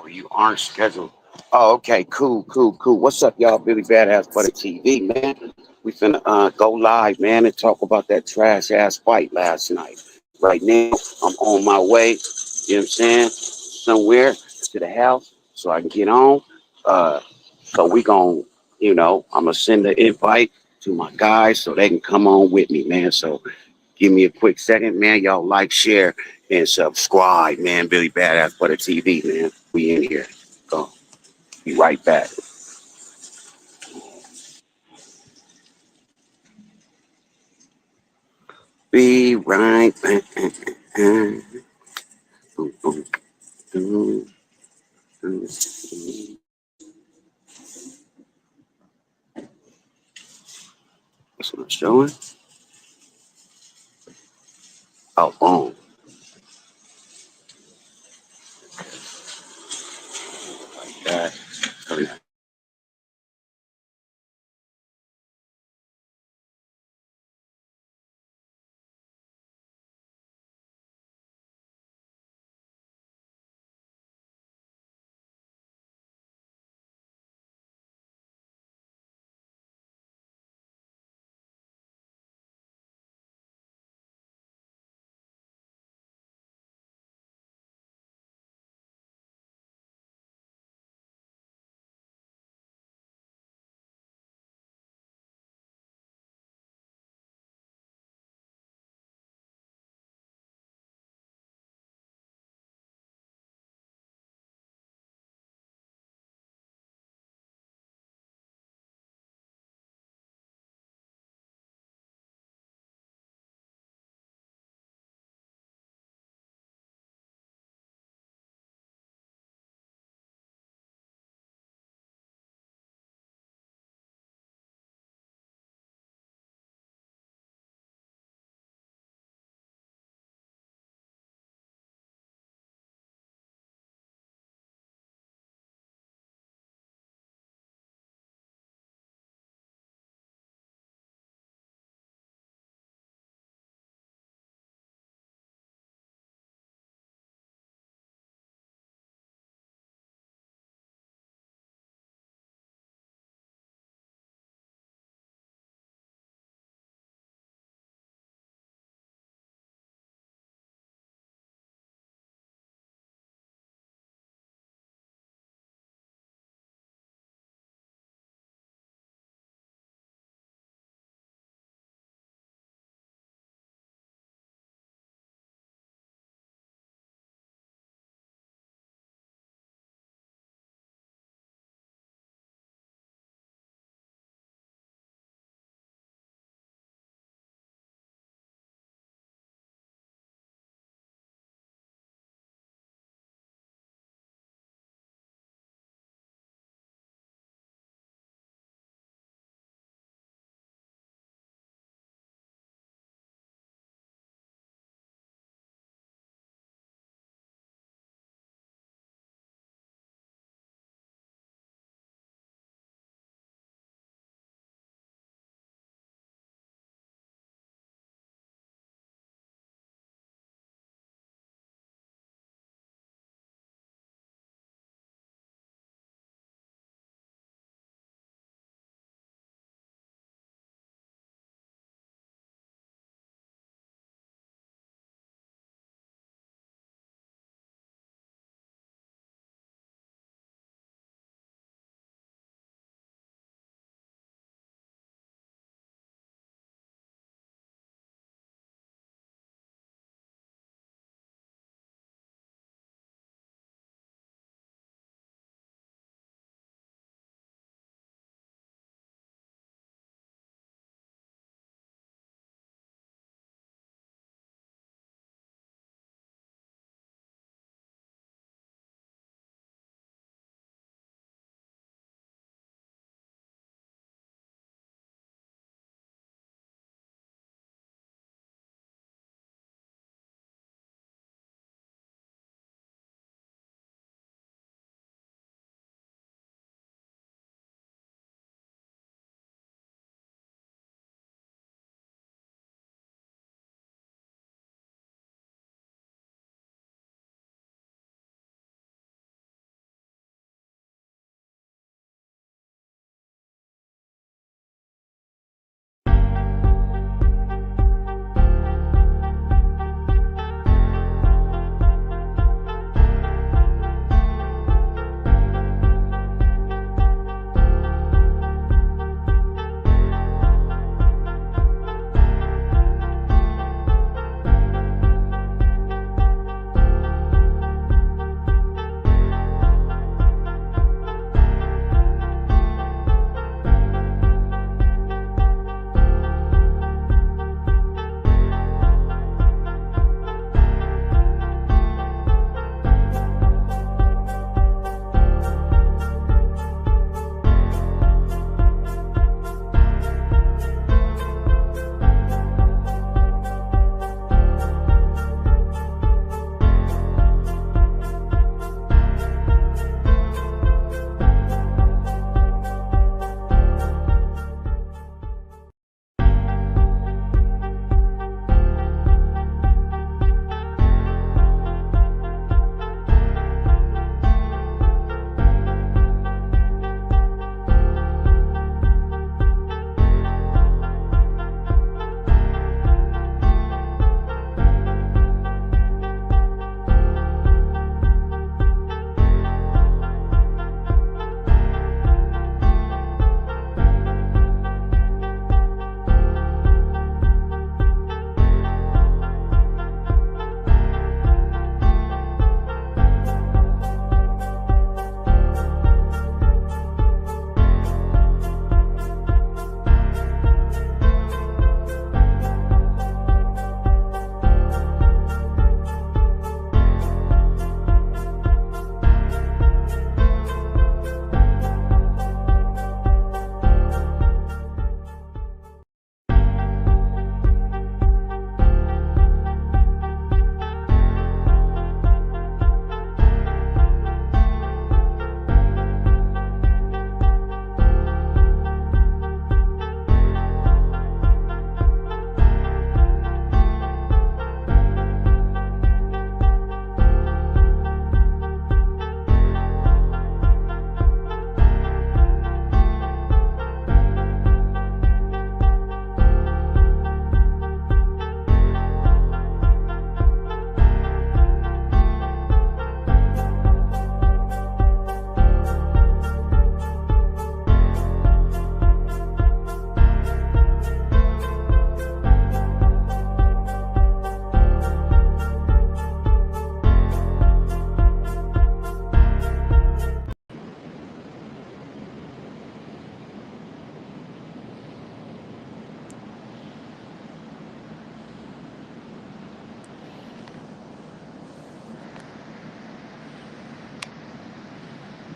Oh, you aren't scheduled. Oh, okay, cool, cool, cool. What's up, y'all? Billy Badass for the TV, man. We finna go live, man, and talk about that trash ass fight last night. Right now, I'm on my way, you know what I'm saying, somewhere to the house so I can get on. Uh, so we gon' I'm gonna send the invite to my guys so they can come on with me, man. So give me a quick second, man. Y'all like, share, and subscribe, man. Billy Badass for the TV, man. We in here. Go. Be right back. Be right back. Boom, boom, boom, boom. That's what I'm showing. Oh, boom. Like that.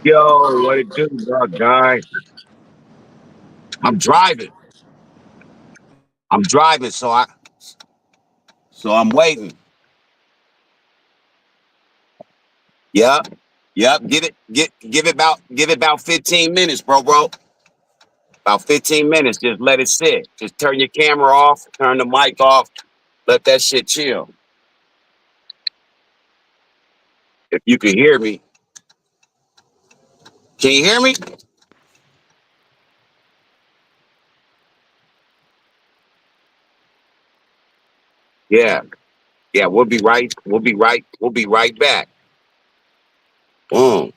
Yo, what it do, bro, guy? I'm driving. I'm driving, so I'm waiting. Yep. Yep. Give it about 15 minutes, bro. About 15 minutes. Just let it sit. Just turn your camera off, turn the mic off, let that shit chill. If you can hear me. Can you hear me? Yeah. Yeah, we'll be right back. Boom.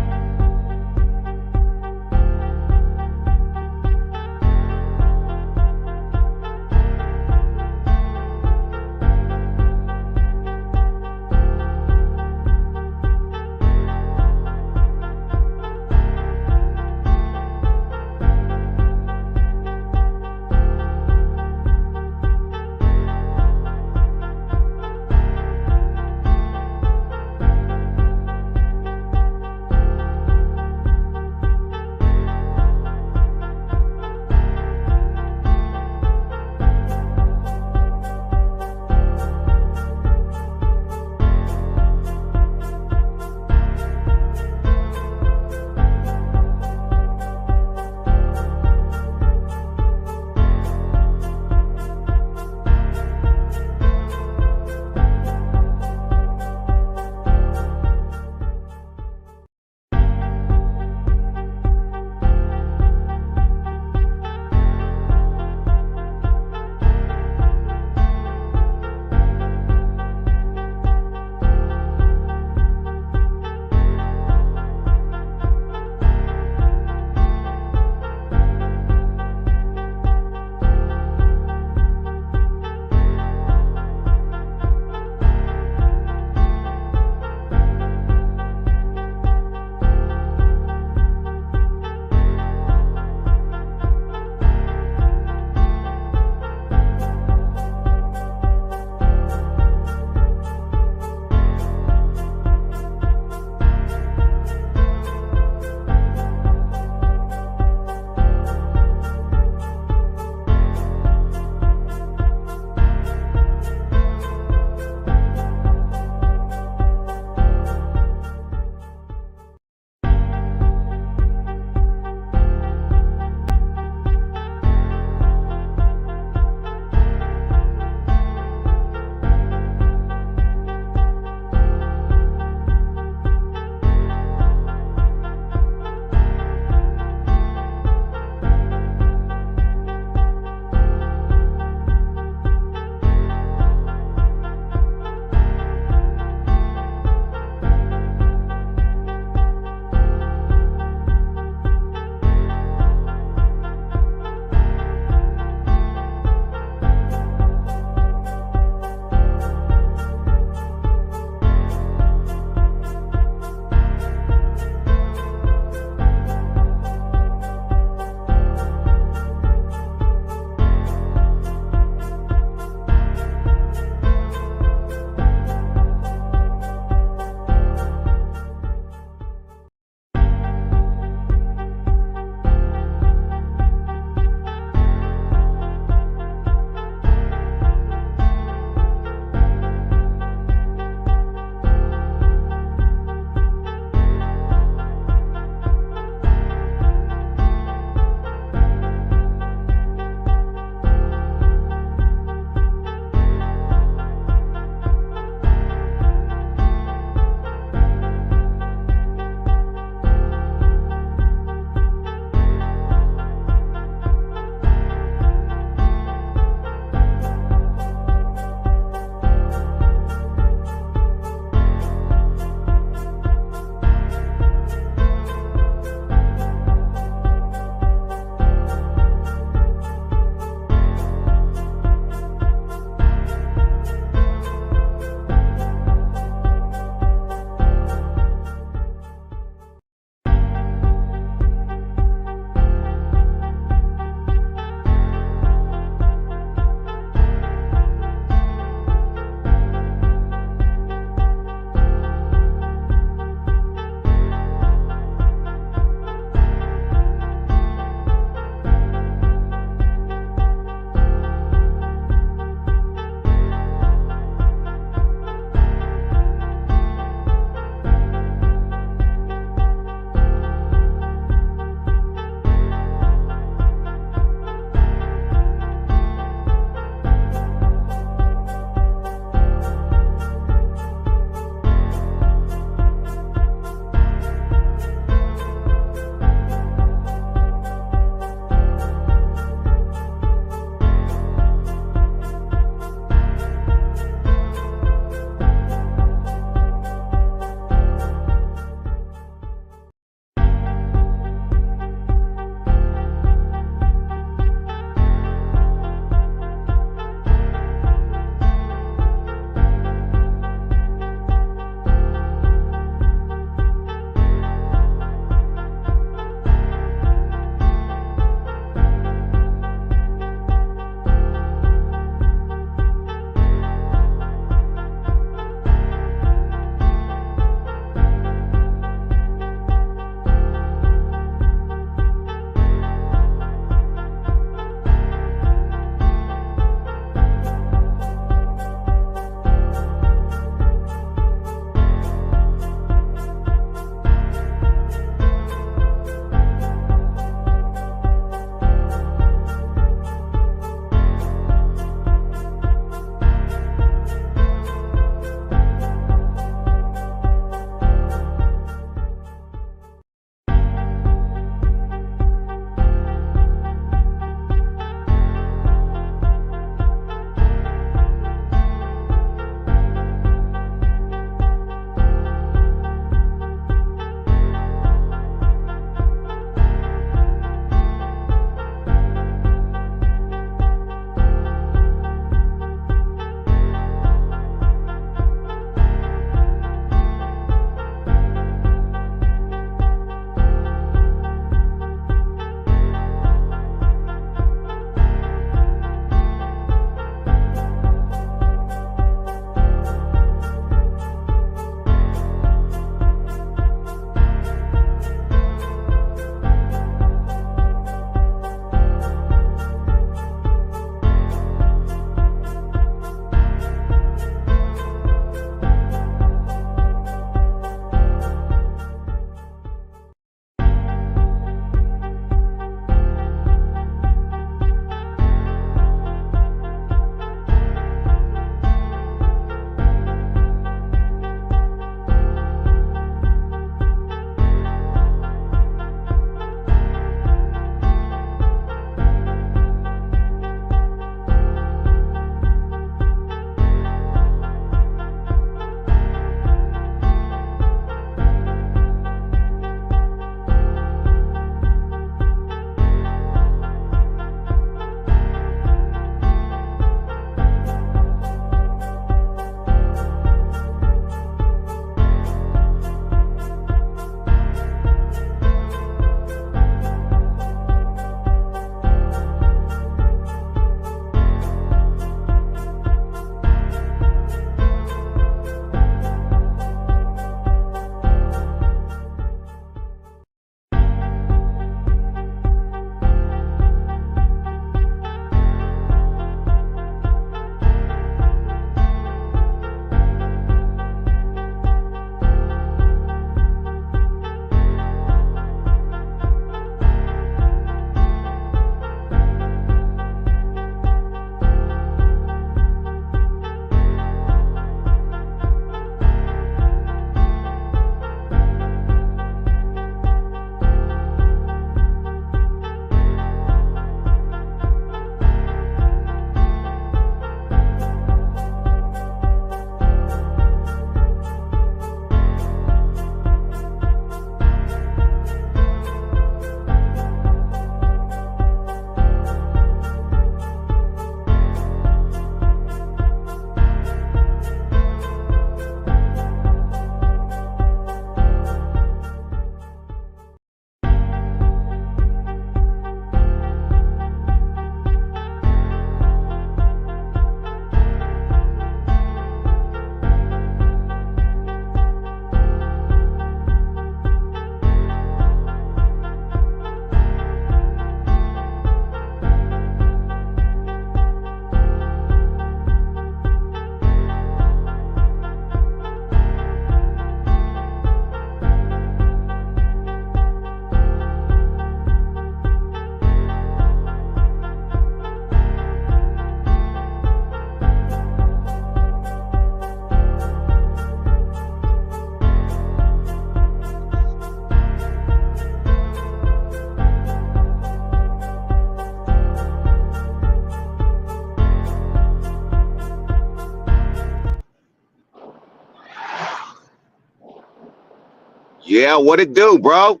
Yeah, what it do, bro?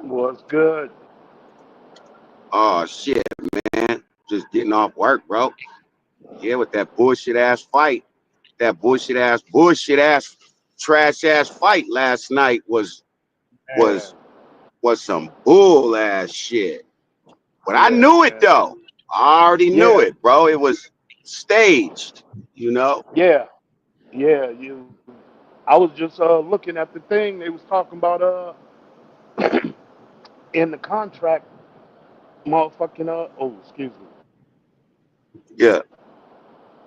Was good. Oh shit, man. Just getting off work, bro. Yeah, with that bullshit ass fight. That bullshit ass, trash ass fight last night was Man. was some bull ass shit. But I Yeah, knew it man. though. I already knew Yeah, it, bro. It was staged, you know? yeah, yeah. I was just looking at the thing they was talking about in the contract, motherfucking oh excuse me. Yeah.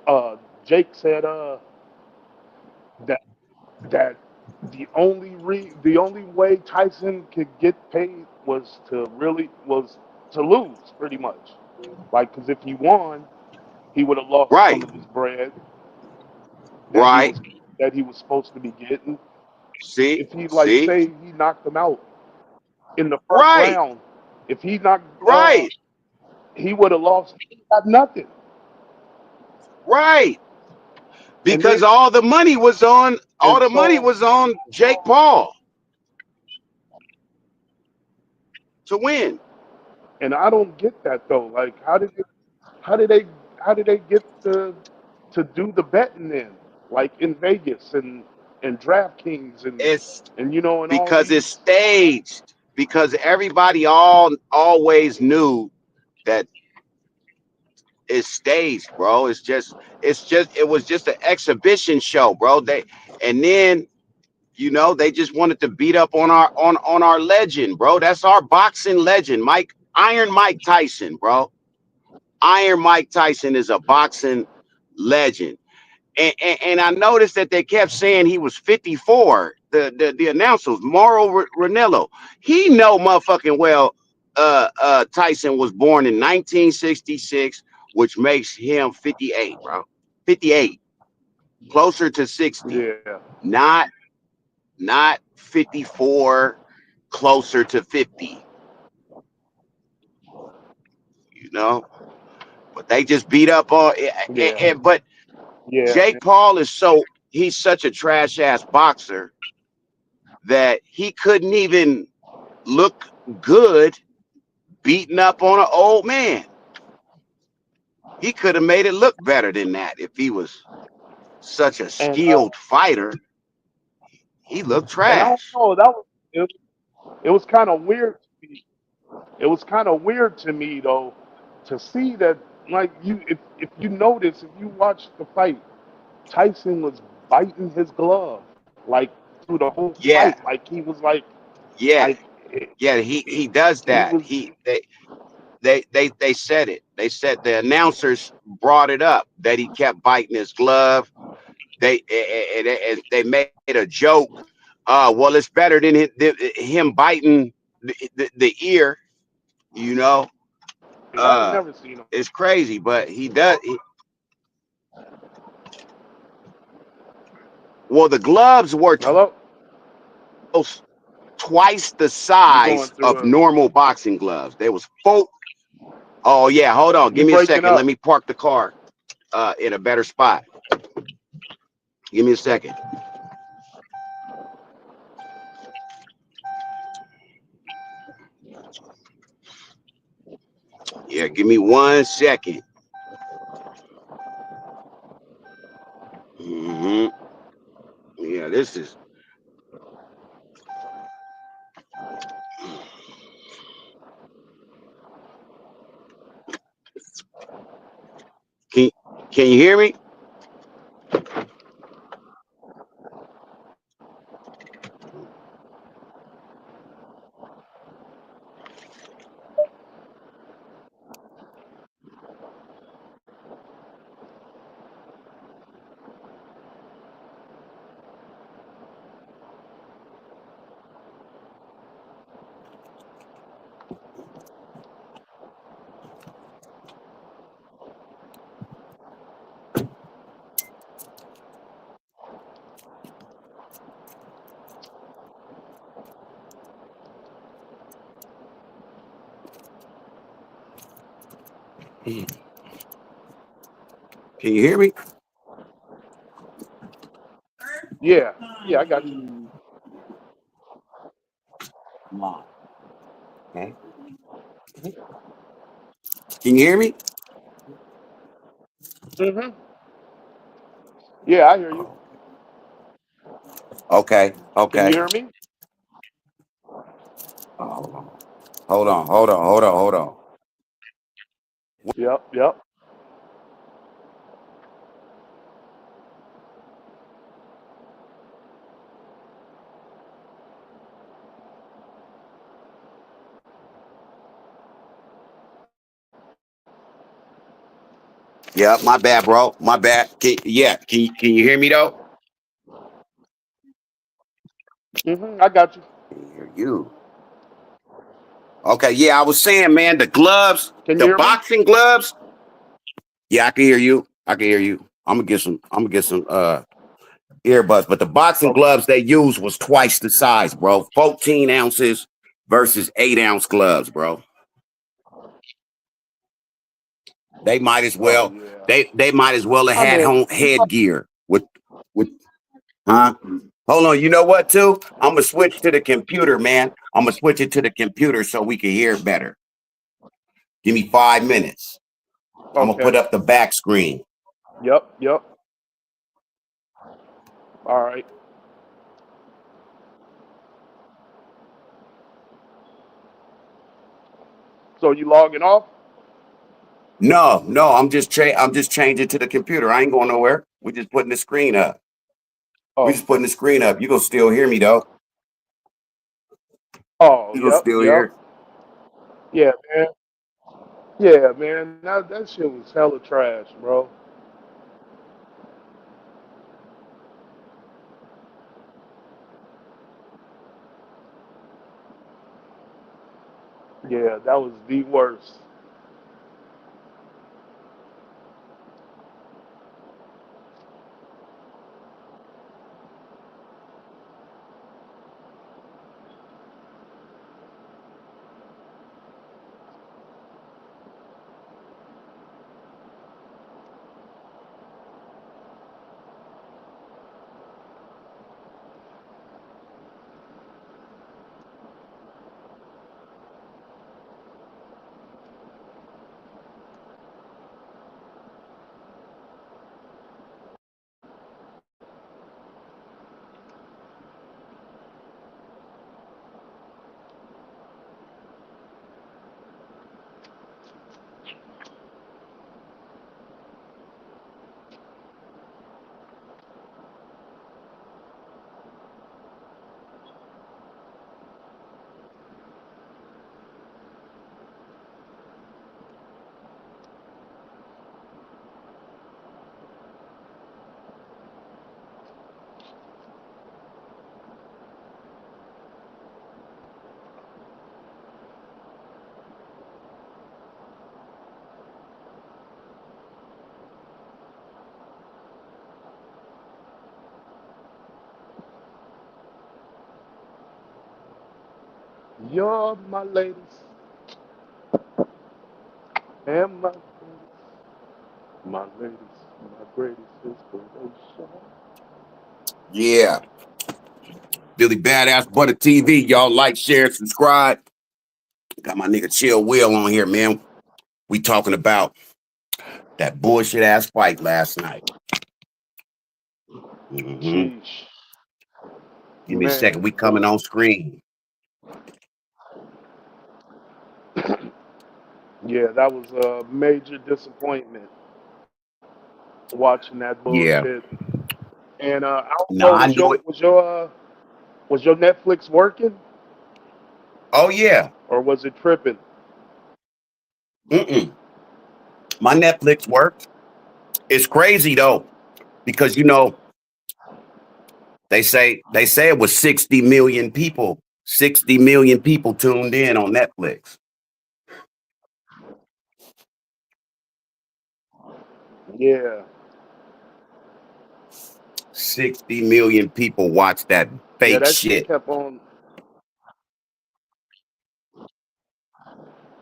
Uh, Jake said that that the only way Tyson could get paid was to lose pretty much. Like, because if he won, he would have lost some Right. of his bread that he Right. was that he was supposed to be getting. See? If he, like, See? say he knocked him out in the first Right. round, if he knocked Right. he would have lost, got nothing. Right. And then Because all and the money so was on Jake Paul to win. and I don't get that though. Like, how did they how did they get to do the betting then? Like in Vegas and DraftKings It's and you know, and all because it's these. staged. Because everybody all always knew that it's staged, bro. It was just an exhibition show, bro. And then they just wanted to beat up on our legend, bro. That's our boxing legend, Mike Tyson, bro. Iron Mike Tyson is a boxing legend. And I noticed that they kept saying he was 54. The announcers, Mauro Ranello, he know motherfucking well Tyson was born in 1966, which makes him 58, bro. 58, closer to 60. Yeah. Not not 54, closer to 50, you know? But they just beat up on Yeah. but Yeah. Jake Paul he's such a trash ass boxer that he couldn't even look good beating up on an old man. He could have made it look better than that if he was such a And skilled fighter. He looked and I don't trash. know, it was kind of weird to me. It was kind of weird to me though to see that, like, if you notice, if you watch the fight, Tyson was biting his glove like through the whole Yeah, fight. Like he was like yeah, like yeah. He does he that. was. They said it. They said the announcers brought it up that he kept biting his glove. They made a joke. Well, it's better than him biting the ear. You know, I ain't uh, never seen him. it's crazy, but he does. Well, the gloves were Hello, twice the you going size through of a normal boxing gloves. They was full. Oh yeah, hold on. you Give me a breaking second. Let up. me park the car in a better spot. Give me a second. Yeah, give me 1 second. hmm Yeah, this is. Can can you hear me? Can you hear me? Yeah, yeah, I got you. Come on. Okay. Can you hear me? Mhm. Yeah, I hear you. Okay. Can you Okay. hear me? Hold on. Hold on. Hold on. Hold on. Hold on. Yep, yep. Yeah, my bad, bro. My bad. Can you hear me though? Mhm. I got you. Can you hear you? Okay, yeah, I was saying, man, the gloves, Can you the hear me? boxing gloves. Yeah, I can hear you. I can hear you. I'm gonna get some earbuds, but the boxing Okay. gloves they used was twice the size, bro. 14 ounces versus 8-ounce gloves, bro. They might as Oh well yeah. they might as well have I had mean, home headgear with huh? Hold on, you know what too? I'm gonna switch to the computer, man. I'm gonna switch it to the computer so we can hear better. Give me 5 minutes. I'm gonna okay. put up the back screen. Yep, yep. All right. So you logging off? No, no, I'm just changing to the computer. I ain't going nowhere. We're just putting the screen up. We're Oh, just putting the screen up. You gonna still hear me though. oh, You gonna yep, still yep. hear. Yeah, man. Yeah, man. That shit was hella trash, bro. Yeah, that was the worst. You're my latest and my latest, my greatest inspiration. Yeah, Billy Badass Butter TV. Y'all like, share, subscribe. Got my nigga Chill Will on here, man. We talking about that bullshit ass fight last night. hmm Sheesh, Give me a second. man. We coming on screen. Yeah, that was a major disappointment watching that Yeah. bullshit. And I don't Nah, know, I knew it. was your Netflix working Oh yeah. or was it tripping? Mm-mm. My Netflix worked. It's crazy though, because they say it was 60 million people. 60 million people tuned in on Netflix. Yeah, 60 million people watched that yeah, fake shit.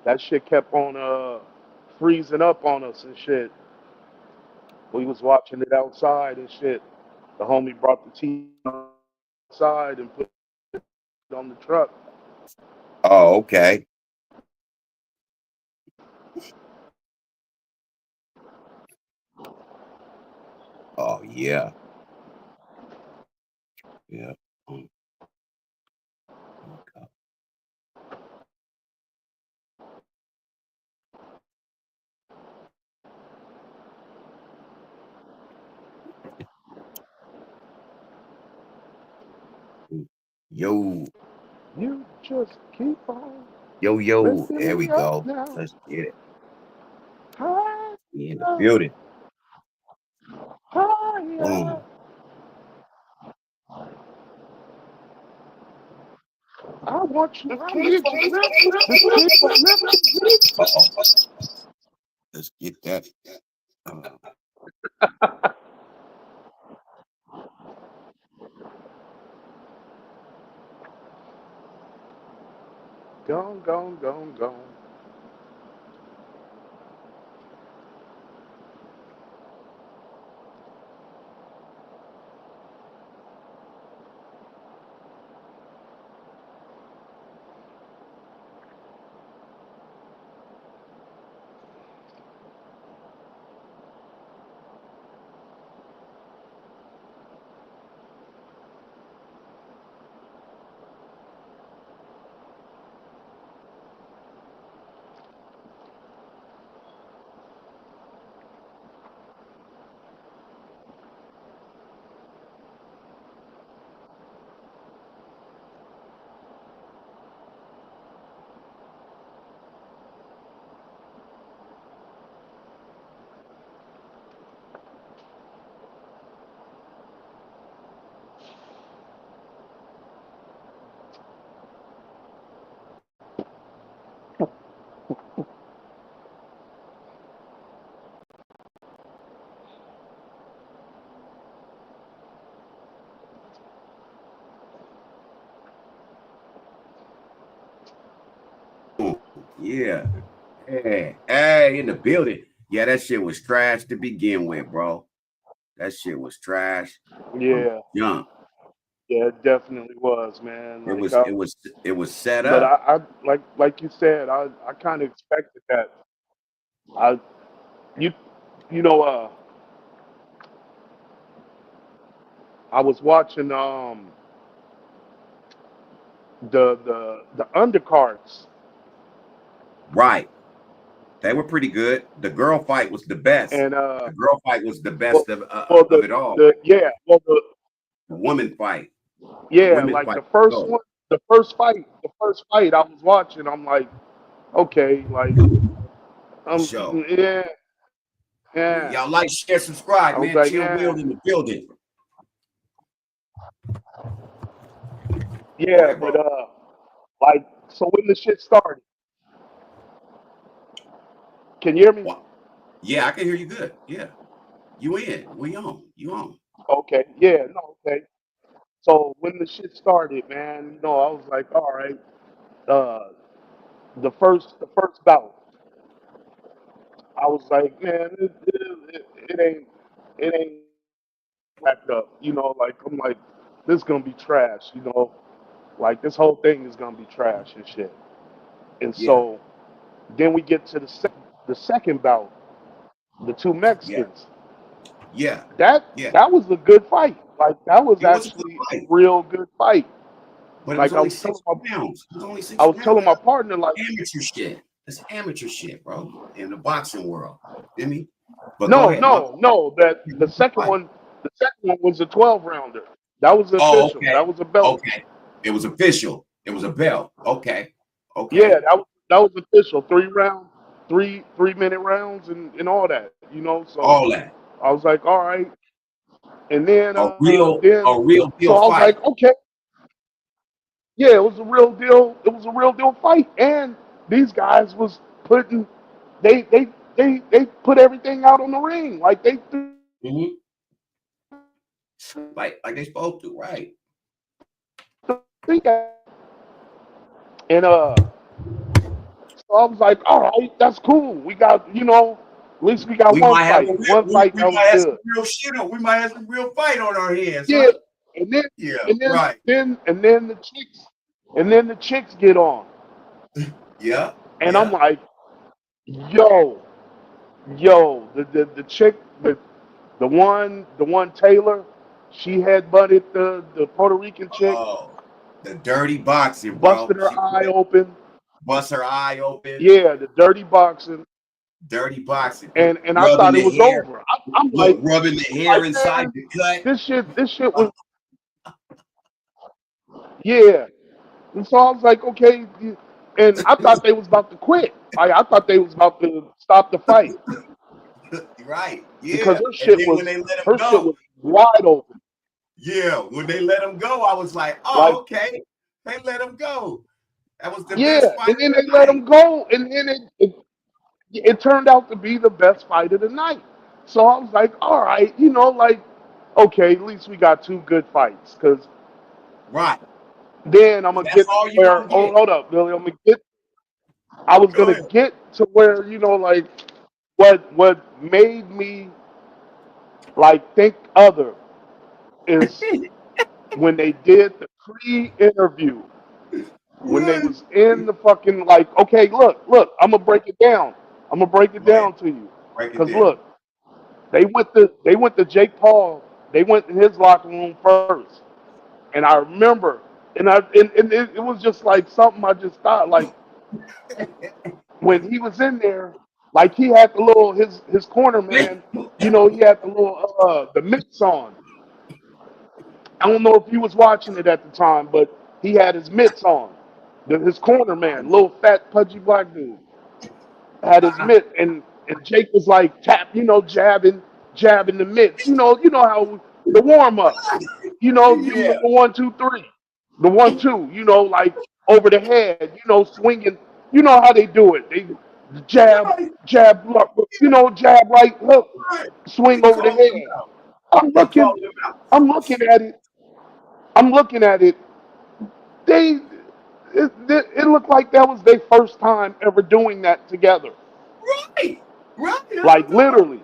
that shit kept on freezing up on us and shit. We was watching it outside and shit. The homie brought the TV outside and put it on the truck. Oh, okay. Oh, yeah. Yeah. Mm, okay. Mm. Yo, You just keep on yo. lifting There we me up go. now. Let's get it. Higher, We in the building. higher. Boom. I want you, I need you to keep on lifting me. Uh-oh. Let's get that. Uh, Gone, gone, gone, gone. boom. Yeah. Hey, in the building. Yeah, that shit was trash to begin with, bro. That shit was trash from Yeah, jump. yeah, it definitely was, man. It Like, was it was it was set but up. I like you said, I kind of expected that. I, you, you know, I was watching the undercards, Right. They were pretty good. The girl fight was the best. and The girl fight was the well, best well of it all. the yeah, well The woman fight. The yeah, women like fight. the first Go one, the first fight I was watching, I'm like, okay, like, for sure. yeah, Yeah, yeah. y'all like, share, subscribe, I was man. like, Chill yeah, Will in the building. Go yeah, ahead, but bro. like, so when the shit started, can you hear me? What? Yeah, I can hear you good. Yeah. You in. We on. You on. Okay, yeah, no, okay. So when the shit started, man, I was like, all right, uh, the first bout, I was like, man, it ain't backed up, like I'm like, this is gonna be trash, like this whole thing is gonna be trash and shit. And Yeah. so then we get to the second bout, the two Yeah. Mexicans. Yeah. That Yeah. that was a good fight. Like that was It was a good actually a fight, real good fight. but it was Like I only was telling six my rounds. It was only I six was rounds. telling my That's partner, like, amateur shit. That's amateur shit, bro. In the boxing world. You feel me? But go no, ahead. My no, that yeah, the second fight. one, the second one was a 12 rounder. That was Oh, official. okay. That was a belt. Okay. It was official. It was a belt. Okay. Yeah, Okay. that was official. 3 round, three minute rounds and all that. So All that. I was like, all right. And then A real so deal I was fight. like, okay, yeah, it was a real deal. It was a real deal fight. And these guys was putting they put everything out on the ring. Like they threw Mhm. Like they supposed to, right? and so I was like, all right, that's cool. We got, at least we got We one might have fight. One fight we that was might have good. some real shit on. We might have some real fight on our hands, Yeah. huh? And then Yeah, and then right. then and then the chicks get on. Yeah. And I'm Yeah. like, yo, the chick, the one Taylor, she had butted the Puerto Rican chick, Oh, the dirty boxing, busted bro. her She eye open. bust her eye open. Yeah, the dirty boxing, Dirty boxing. and I Rubbing thought it the was hair. over. I'm Look, rubbing the hair like, inside man, the cut. this shit was, yeah. And so I was like, okay, and I thought they was about to quit. Like I thought they was about to stop the fight Right. because Yeah. And then when they let him her shit go, was wide open. yeah, when they let him go, I was like, Like, oh, okay. They let him go. That was the best yeah, fight and of then the they let night. him go, and then it turned out to be the best fight of the night. So I was like, all right, like, okay, at least we got two good fights. Because Right. then I'm gonna That's get to all you're where, gonna oh, get. hold up, Billy, I was Go gonna ahead. get to where, like, what made me like think other is when they did the pre-interview, when they Right. was in the fucking, like, okay, look, I'm gonna break it down. I'm gonna break it Go ahead. down to you. Break it Cause down. look, they went to Jake Paul. They went in his locker room first, and I remember, and it was just like something I just thought, like, when he was in there, like he had the little his corner man, he had the little the mitts on. I don't know if he was watching it at the time, but he had his mitts on. His corner man, little fat pudgy black dude, had his mitt, and Jake was like jabbing the mitts. How the warm ups. Give him Yeah. the 1, 2, 3, the 1, 2. Like over the head. Swinging. You know how they do it. They jab, Right. jab, jab, right hook, Right. They swing over the called him head. out. I'm They looking. called him out. I'm looking at it. I'm looking at it. They. It looked like that was their first time ever doing that together. Right. Right. That's what I'm Like talking about. literally,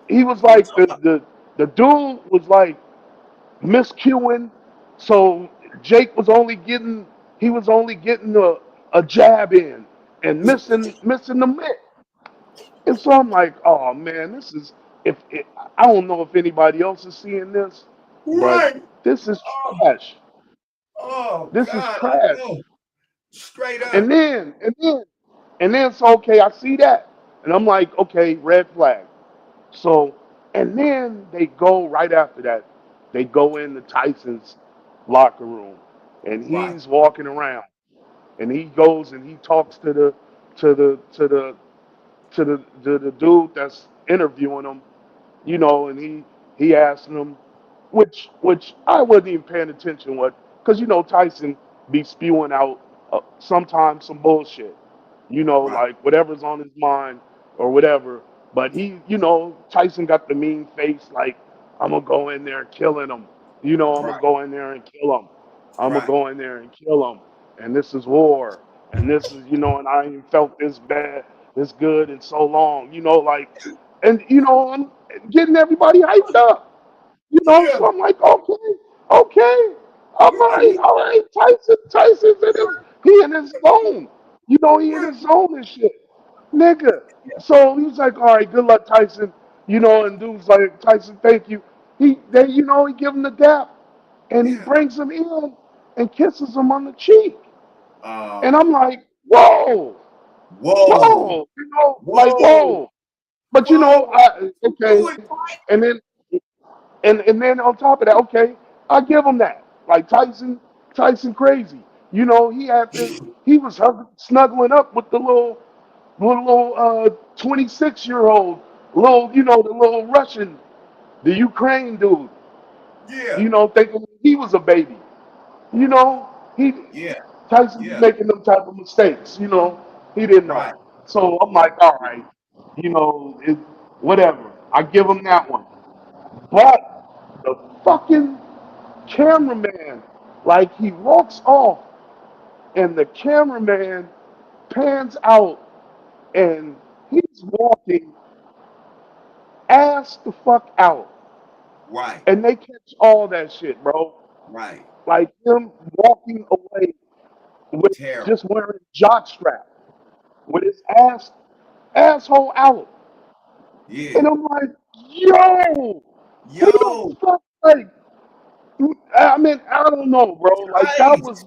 he was What I'm like talking about. the dude was like miscuing, so Jake was only getting a jab in and missing the mitt. And so I'm like, oh man, this is if it, I don't know if anybody else is seeing this, but Right. this is Oh, trash. oh This is God, I trash. know. Straight And up. then and then and then so okay, I see that, and I'm like, okay, red flag. So, and then they go right after that. They go into Tyson's locker room, and Right. he's walking around, and he goes and he talks to the to the to the dude that's interviewing him, and he asking him, which I wasn't even paying attention what, because Tyson be spewing out sometimes some bullshit, Right. like whatever's on his mind or whatever. But Tyson got the mean face, like I'm gonna go in there killing him, I'm gonna Right. go in there and kill him, I'm gonna Right. go in there and kill him, and this is war, and this is and I ain't felt this good in so long, like, and I'm getting everybody hyped up. Yeah. So I'm like, okay, okay, Right. all right. Tyson's he in his zone. He in Right. his zone and shit, nigga. So he's like, all right, good luck, Tyson. And dude's like, Tyson, thank you. He give him the dap, and he Yeah. brings him in and kisses him on the cheek, and I'm Oh. like, whoa, Whoa. whoa, like Whoa. whoa. But Whoa. okay, Do it, and then on top of that, okay, I give him that. Like Tyson crazy. He was snuggling up with the little 26-year-old, the little Russian, the Ukraine dude. Yeah. Thinking he was a baby. He Yeah. Tyson be Yeah. making them type of mistakes. He didn't Right. know. So I'm like, all right, whatever. I give him that one. But the fucking cameraman, like he walks off, and the cameraman pans out, and he's walking ass the fuck out, Right. and they catch all that shit, bro. Right. Like him walking away with Terrible. just wearing jock strap with his asshole out. Yeah. And I'm like, yo, who the Yo, fuck? Like, I mean, I don't know, bro. Like Tice.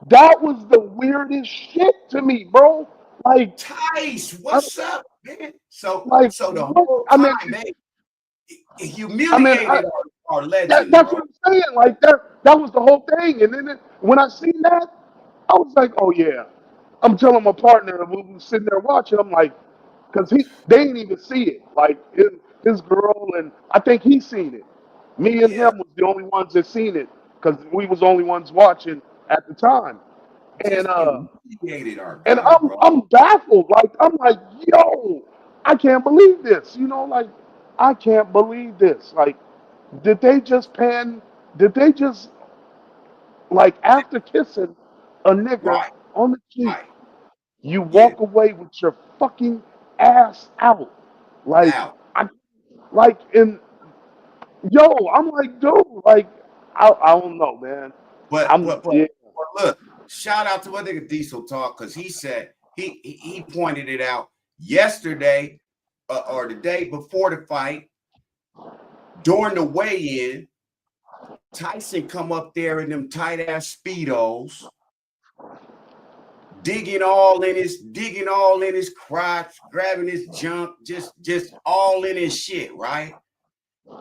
that was the weirdest shit to me, bro. Like, Tice, I, what's up, man? So like so the what? whole I mean, time they I mean, humiliated our legend, that's bro. what I'm saying. Like that was the whole thing. And then when I seen that, I was like, oh yeah. I'm telling my partner, we was sitting there watching. I'm like, because they didn't even see it. Like his girl and I think he seen it. Me and Yeah, him was the only ones that seen it because we was the only ones watching at the time. And just humiliated our and guy, bro. I'm baffled. Like I'm like, yo, I can't believe this. Like I can't believe this. Like, did they just pan? Did they just like after kissing a nigga Right, on the cheek, right. you Yeah, walk away with your fucking ass out? Like out. I like and yo, I'm like, dude, like I don't know, man. But I'm but but, yeah, but look, shout out to my nigga Diesel Talk because he said he pointed it out yesterday or the day before the fight during the weigh-in. Tyson come up there in them tight ass speedos, digging all in his crotch, grabbing his junk, just all in his shit, right?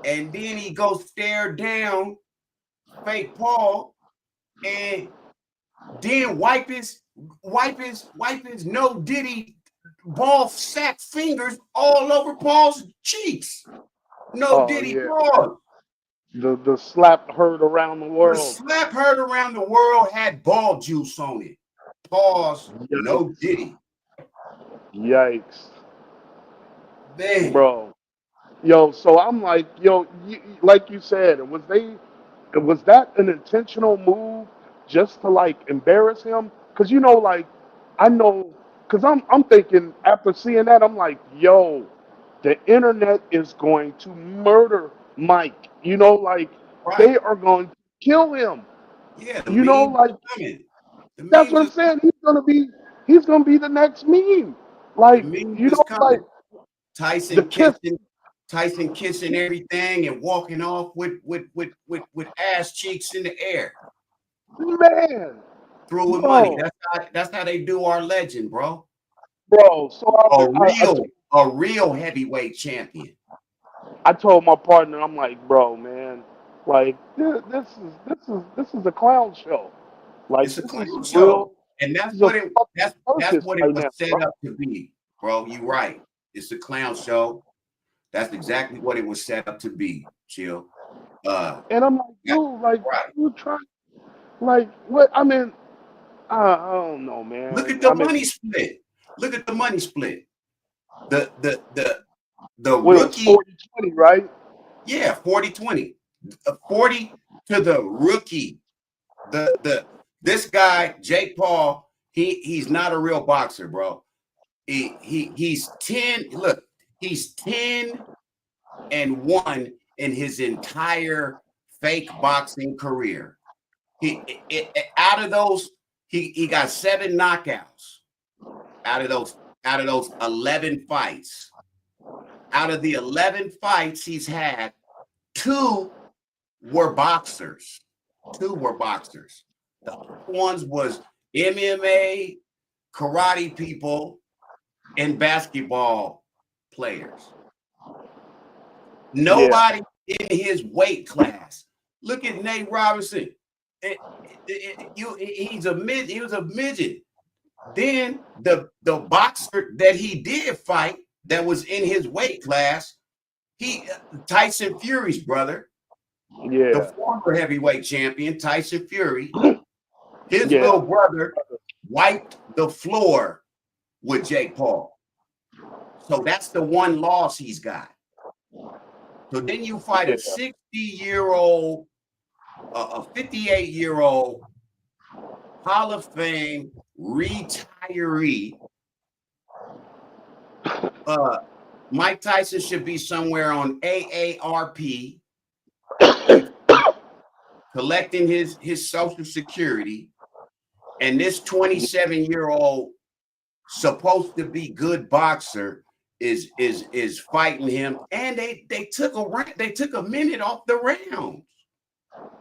And then he goes stare down fake Paul and then wipe his no diddy ball sack fingers all over Paul's cheeks. No oh diddy yeah. Paul. The slap heard around the The world. slap heard around the world had ball juice on it. Pause. No Yikes. diddy. Yikes. Man, Bro. Yo, so I'm like, yo, like you said, was that an intentional move just to like embarrass him? Cause like I know, cause I'm thinking after seeing that, I'm like, yo, the internet is going to murder Mike. Like right. they are going to kill him. Yeah, the memes Like are coming. The that's what memes I'm are saying. He's gonna be the next meme. the Like memes is like coming. the Tyson kiss kissing, Tyson kissing everything and walking off with ass cheeks in the air, man, throwing money. bro. That's how they do our legend, bro. Bro, so A real heavyweight champion. I told my partner, I'm like, bro, man, like this is a clown show. Like It's a this is clown show, real. and This is a fucking that's circus what it right was now, set bro. up to be, bro. You right. It's a clown show. That's exactly what it was set up to be. Chill. And I'm like, Yeah, dude, like right. you try, like what? I mean, I don't know, Look man. at the I mean, money split. Look at the money split. The what it was rookie, 40-20, right? yeah, 40-20. 40 to the rookie. The this guy, Jake Paul, he's not a real boxer, bro. He's 10. Look, he's 10-1 in his entire fake boxing career. Out of those, he got 7 knockouts out of those 11 fights. Out of the 11 fights he's had, 2 were boxers. 2 were boxers. The other ones was MMA, karate people, and basketball players. Yeah, Nobody in his weight class. Look at Nate Robinson. He's a mid. He was a midget. Then the boxer that he did fight that was in his weight class, Tyson Fury's brother, the yeah, former heavyweight champion Tyson Fury, his yeah, little brother wiped the floor with Jake Paul. So that's the one loss he's got. So then you fight a yeah. 60-year-old, a 58-year-old Hall of Fame retiree. Mike Tyson should be somewhere on AARP, collecting his Social Security. And this 27-year-old supposed to be good boxer is fighting him, and they took a minute off the round.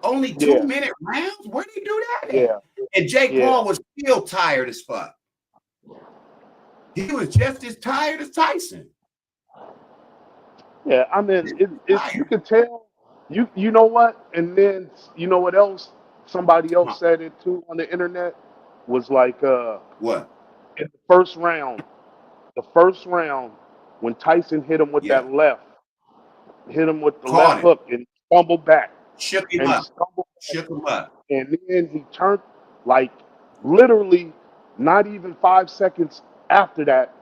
Only 2-minute rounds? Where did they do that at? Yeah. And Jake Yeah. Paul was still tired as fuck. He was just as tired as Tyson. Yeah, I mean, you could tell. You know what? And then you know what else? Somebody else said it too on the internet. Was like What? in the first round, when Tyson hit him with that left, hit him with the Caught left him. hook and stumbled back. Shook him And up. stumbled back. Shook him up. And then he turned, like, literally not even 5 seconds after that,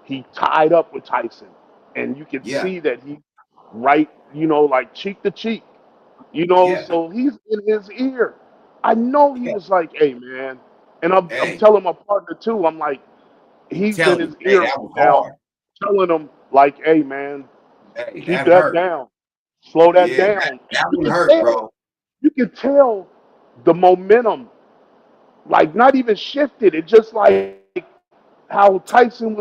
he tied up with Tyson. And you can see that he right, like cheek to cheek, so he's in his ear. I know he was like, hey, man. And I'm telling my partner, too, I'm like, he's in his ear now, telling him, like, hey, man, keep that down. Slow that down. That one hurt, bro. You can tell the momentum, like, not even shifted. It just like how Tyson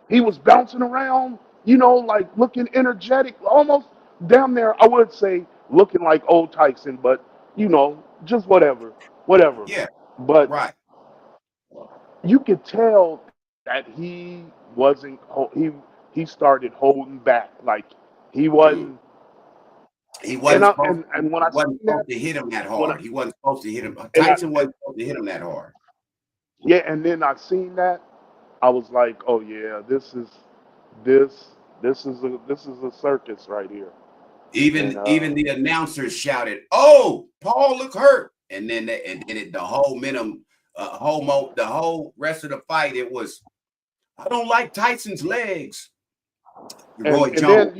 he was bouncing around, like looking energetic, almost down there, I would say, looking like old Tyson, but, just whatever. Yeah, But right. you could tell that he wasn't, he started holding back. Like, he wasn't. He wasn't supposed to hit him that hard. He wasn't supposed to hit him. Tyson wasn't supposed to hit him that hard. Yeah, and then I seen that, I was like, oh yeah, this is a circus right here. Even the announcers shouted, "Oh, Paul look hurt!" And then the whole the whole rest of the fight, it was, I don't like Tyson's legs. Roy Jones,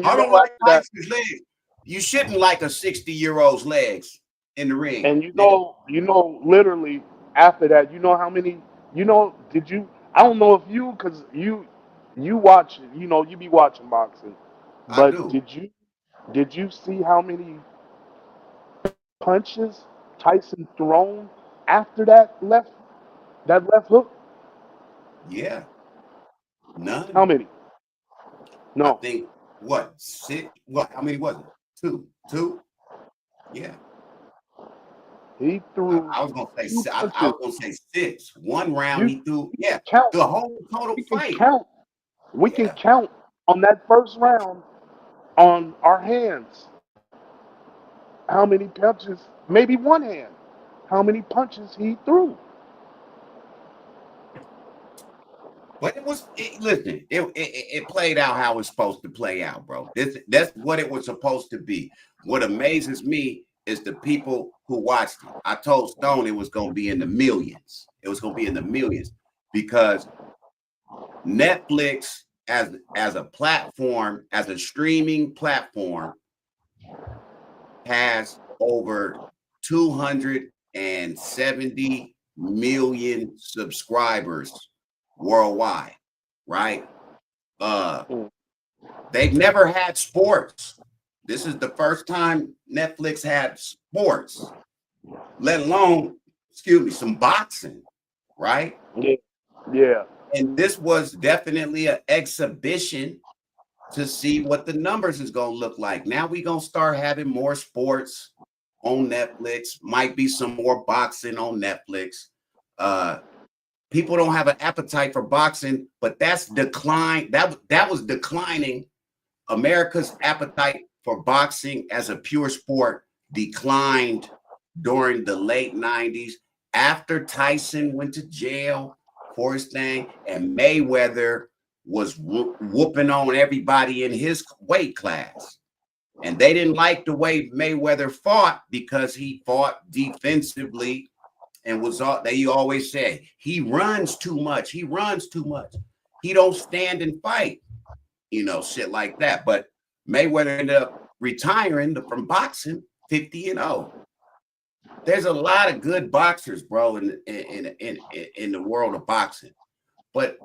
I don't like Tyson's legs. You shouldn't like a 60-year-old's legs in the ring. And literally after that, how many, did you? I don't know if because you watch, you be watching boxing, but did you see how many punches Tyson thrown after that left hook? Yeah, none. How many? No, I think what, 6? What? How many was it? Two. Yeah. He threw. I was gonna say 6. One round he threw. Yeah, count. The whole total fight. We can count on that first round on our hands. How many punches? Maybe one hand. How many punches he threw? But listen, it played out how it's supposed to play out, bro. That's what it was supposed to be. What amazes me is the people who watched it. I told Stone it was going to be in the millions. It was going to be in the millions because Netflix as a platform, as a streaming platform, has over 270 million subscribers worldwide, right? They've never had sports. This is the first time Netflix had sports, let alone, some boxing, right? Yeah. And this was definitely an exhibition to see what the numbers is going to look like. Now we're going to start having more sports on Netflix. Might be some more boxing on Netflix. People don't have an appetite for boxing, but that's decline. That was declining. America's appetite for boxing as a pure sport declined during the late 90s after Tyson went to jail for his thing and Mayweather was whooping on everybody in his weight class. And they didn't like the way Mayweather fought because he fought defensively and they always say he runs too much. He don't stand and fight, shit like that. But Mayweather ended up retiring from boxing 50-0. There's a lot of good boxers, bro, in the world of boxing, but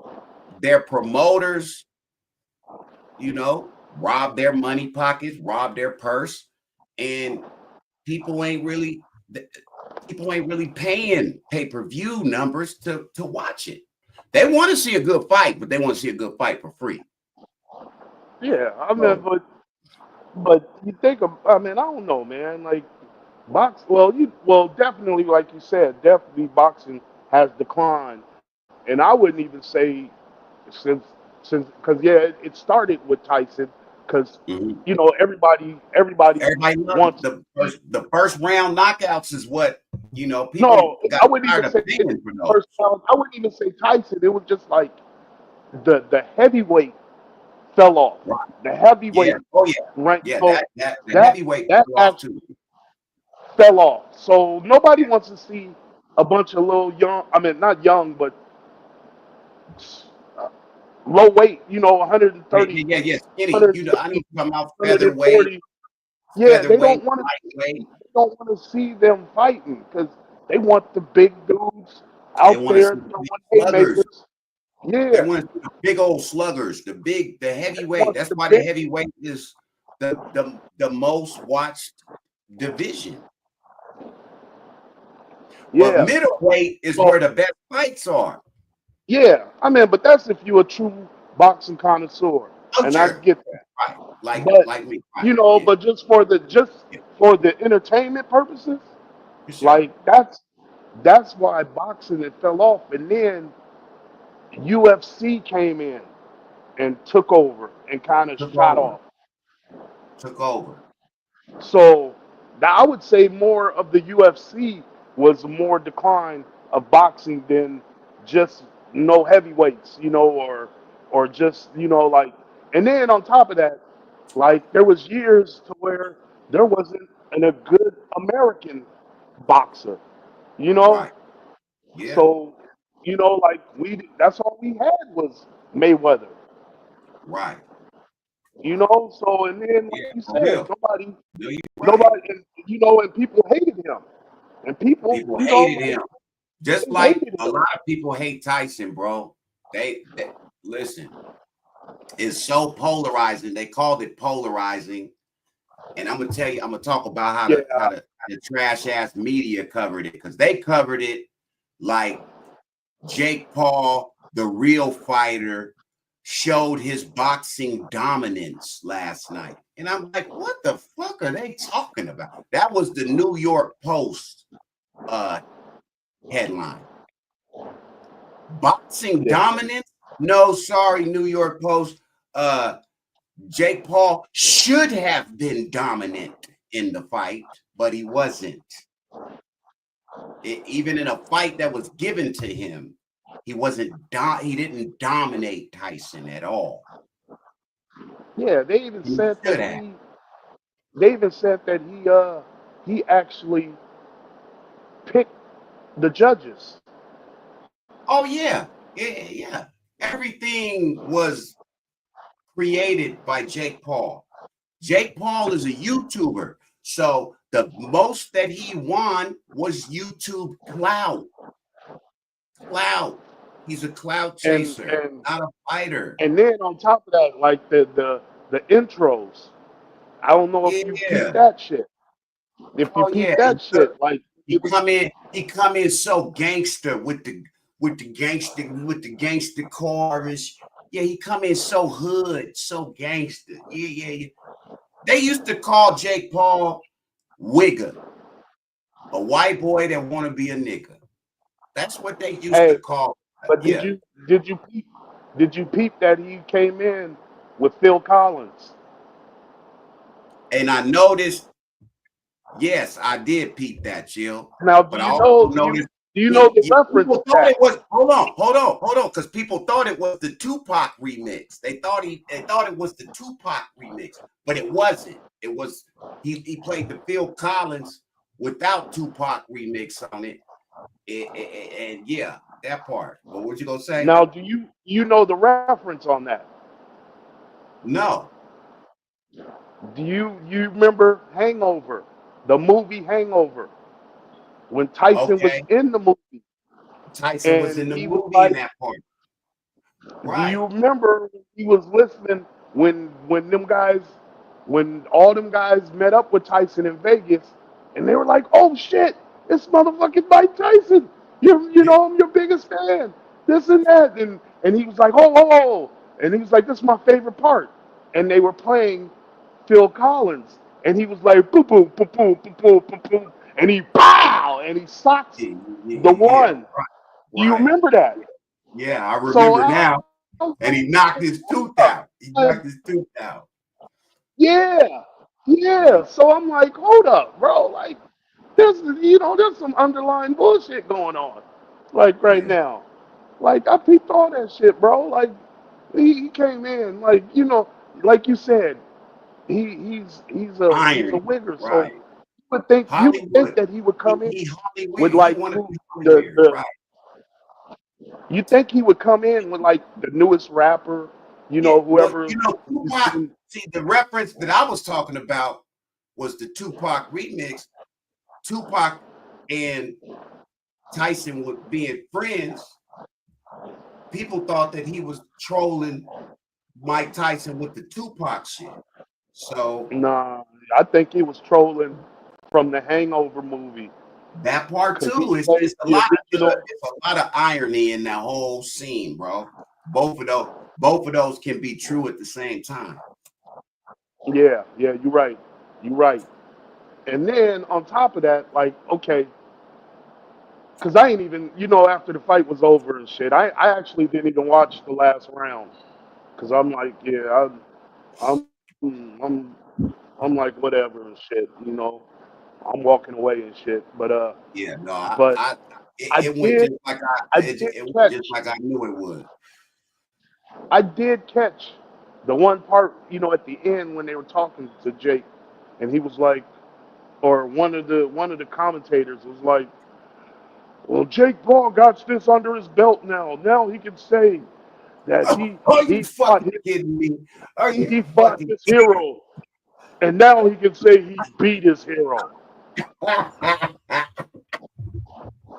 their promoters, rob their money pockets, rob their purse, and people ain't really. people ain't really paying pay-per-view numbers to watch it. They want to see a good fight, but they want to see a good fight for free. Yeah, I mean, So, but you think of, I mean, I don't know, man. Like well, definitely, like you said, definitely boxing has declined, and I wouldn't even say since because yeah, it started with Tyson because mhm. everybody Everybody loves wants. the first round knockouts is what people No, got I wouldn't tired even of say paying for those. first round. I wouldn't even say Tyson. It was just like the heavyweight fell off. Right. The Yeah. heavyweight Oh yeah. rank, Yeah. so That the that heavyweight that fell off actually too. fell off. So nobody Yeah. wants to see a bunch of little young. I mean, not young, but uh, low weight. 130, Yeah. Yeah. Skinny. 150, I know you're talking about featherweight, 140. Yeah, they featherweight, don't want to. lightweight. They don't want to see them fighting because they want the big dudes They out want to see there the throwing big sluggers. haymakers. They Yeah, want to see the big old sluggers, the they heavyweight. want That's the why the big. heavyweight is the most watched division. But Yeah. middleweight is So where the best fights are. yeah, I mean, but that's if you're a true boxing connoisseur, Oh, and I sure. get that. Right. But Like me. Right. Yeah. but just Yeah. for the entertainment purposes, For sure. like that's why boxing it fell off, and then UFC came in and took over and kind of Took shot over. off. Took over. So now I would say more of the UFC was more decline of boxing than just no heavyweights, or just like. And then on top of that, like there was years to where there wasn't a good American boxer, you know. Right. Yeah. So like that's all we had was Mayweather, Right. So and then like Yeah. you For said, real. No, you're right. nobody, and, and people hated him. And people, People hated like, him. Just they like hated a him. lot of people hate Tyson, bro. They listen, it's so polarizing. They called it polarizing. And I'm gonna tell you, I'm gonna talk about how Yeah, the trash ass media covered it, because they covered it like Jake Paul, the real fighter, showed his boxing dominance last night. And I'm like, what the fuck are they talking about? That was the New York Post headline. Boxing yeah. dominance? No, sorry, New York Post. Jake Paul should have been dominant in the fight, but he wasn't. Even in a fight that was given to him, he wasn't. He didn't dominate Tyson at all. Yeah, He should have. they even said that he actually picked the judges. Oh yeah. Everything was created by Jake Paul. Jake Paul is a YouTuber, so the most that he won was YouTube clout. Clout. He's a clout And chaser, and not a fighter. and then on top of that, like the intros. I don't know if you peep Yeah. that shit. If you Oh yeah. peep that shit, like He come in. He come in so gangster with the gangster cars. Yeah, he come in so hood, so gangster. Yeah. They used to call Jake Paul Wigger, a white boy that want to be a nigga. That's what they used to hey, call. but Yeah, did you peep that he came in with Phil Collins? and I noticed. Yes, I did peep that, Jill. Now, But I also noticed do you know the reference people to thought that? it was. Hold on, because people thought it was the Tupac remix. They thought it was the Tupac remix, but it wasn't. It was he played the Phil Collins without Tupac remix on it. And yeah, that part. But what you gonna say? Now, do you know the reference on that? No. Do you remember Hangover, the movie Hangover, when Tyson was Okay. in the movie Tyson was and in the he was movie in like, that part. do you Right. remember when he was listening when all them guys met up with Tyson in Vegas and they were like, oh shit, it's motherfucking Mike Tyson. I'm your biggest fan. This and that, and he was like, oh, and he was like, this is my favorite part. And they were playing Phil Collins, and he was like, boom, boom, boom, boom, boom, boom, boom, boom, and he pow, and he socks Yeah, the yeah, one. Do you right. remember that? Yeah, I So remember I was now. like, And he knocked his hold tooth up. out. He knocked his tooth out. Yeah, Yeah, yeah. So I'm like, hold up, bro. Like, there's some underlying bullshit going on, like right yeah. now. Like I peeped all that shit, bro. Like he came in, like like you said, he's a Iron. wigger. So Right. you would think Hollywood. that he would come in He Hollywood. with He like wanted to be Hollywood. the Right. you think he would come in with like the newest rapper, Yeah. Well, whoever has Tupac, been. see, the reference that I was talking about was the Tupac remix. Tupac and Tyson were being friends. People thought that he was trolling Mike Tyson with the Tupac shit. So Nah, I think he was trolling from the Hangover movie that part because he too is played it's a the lot of original. it's a lot of irony in that whole scene, bro. Both of those can be true at the same time. Yeah, yeah, you're right. You're right. And then on top of that, like, okay, because I ain't even, after the fight was over and shit, I actually didn't even watch the last round because I'm like, yeah, I'm like whatever and shit. I'm walking away and shit. Yeah, no, But I it went did just like I did it went just catch like I knew it would. I did catch the one part, at the end when they were talking to Jake, and he was like, or one of the commentators was like, "Well, Jake Paul got this under his belt now. Now he can say that he Are you he fought fucking his kidding me? Are you he fought fucking his hero, and now he can say he beat his hero."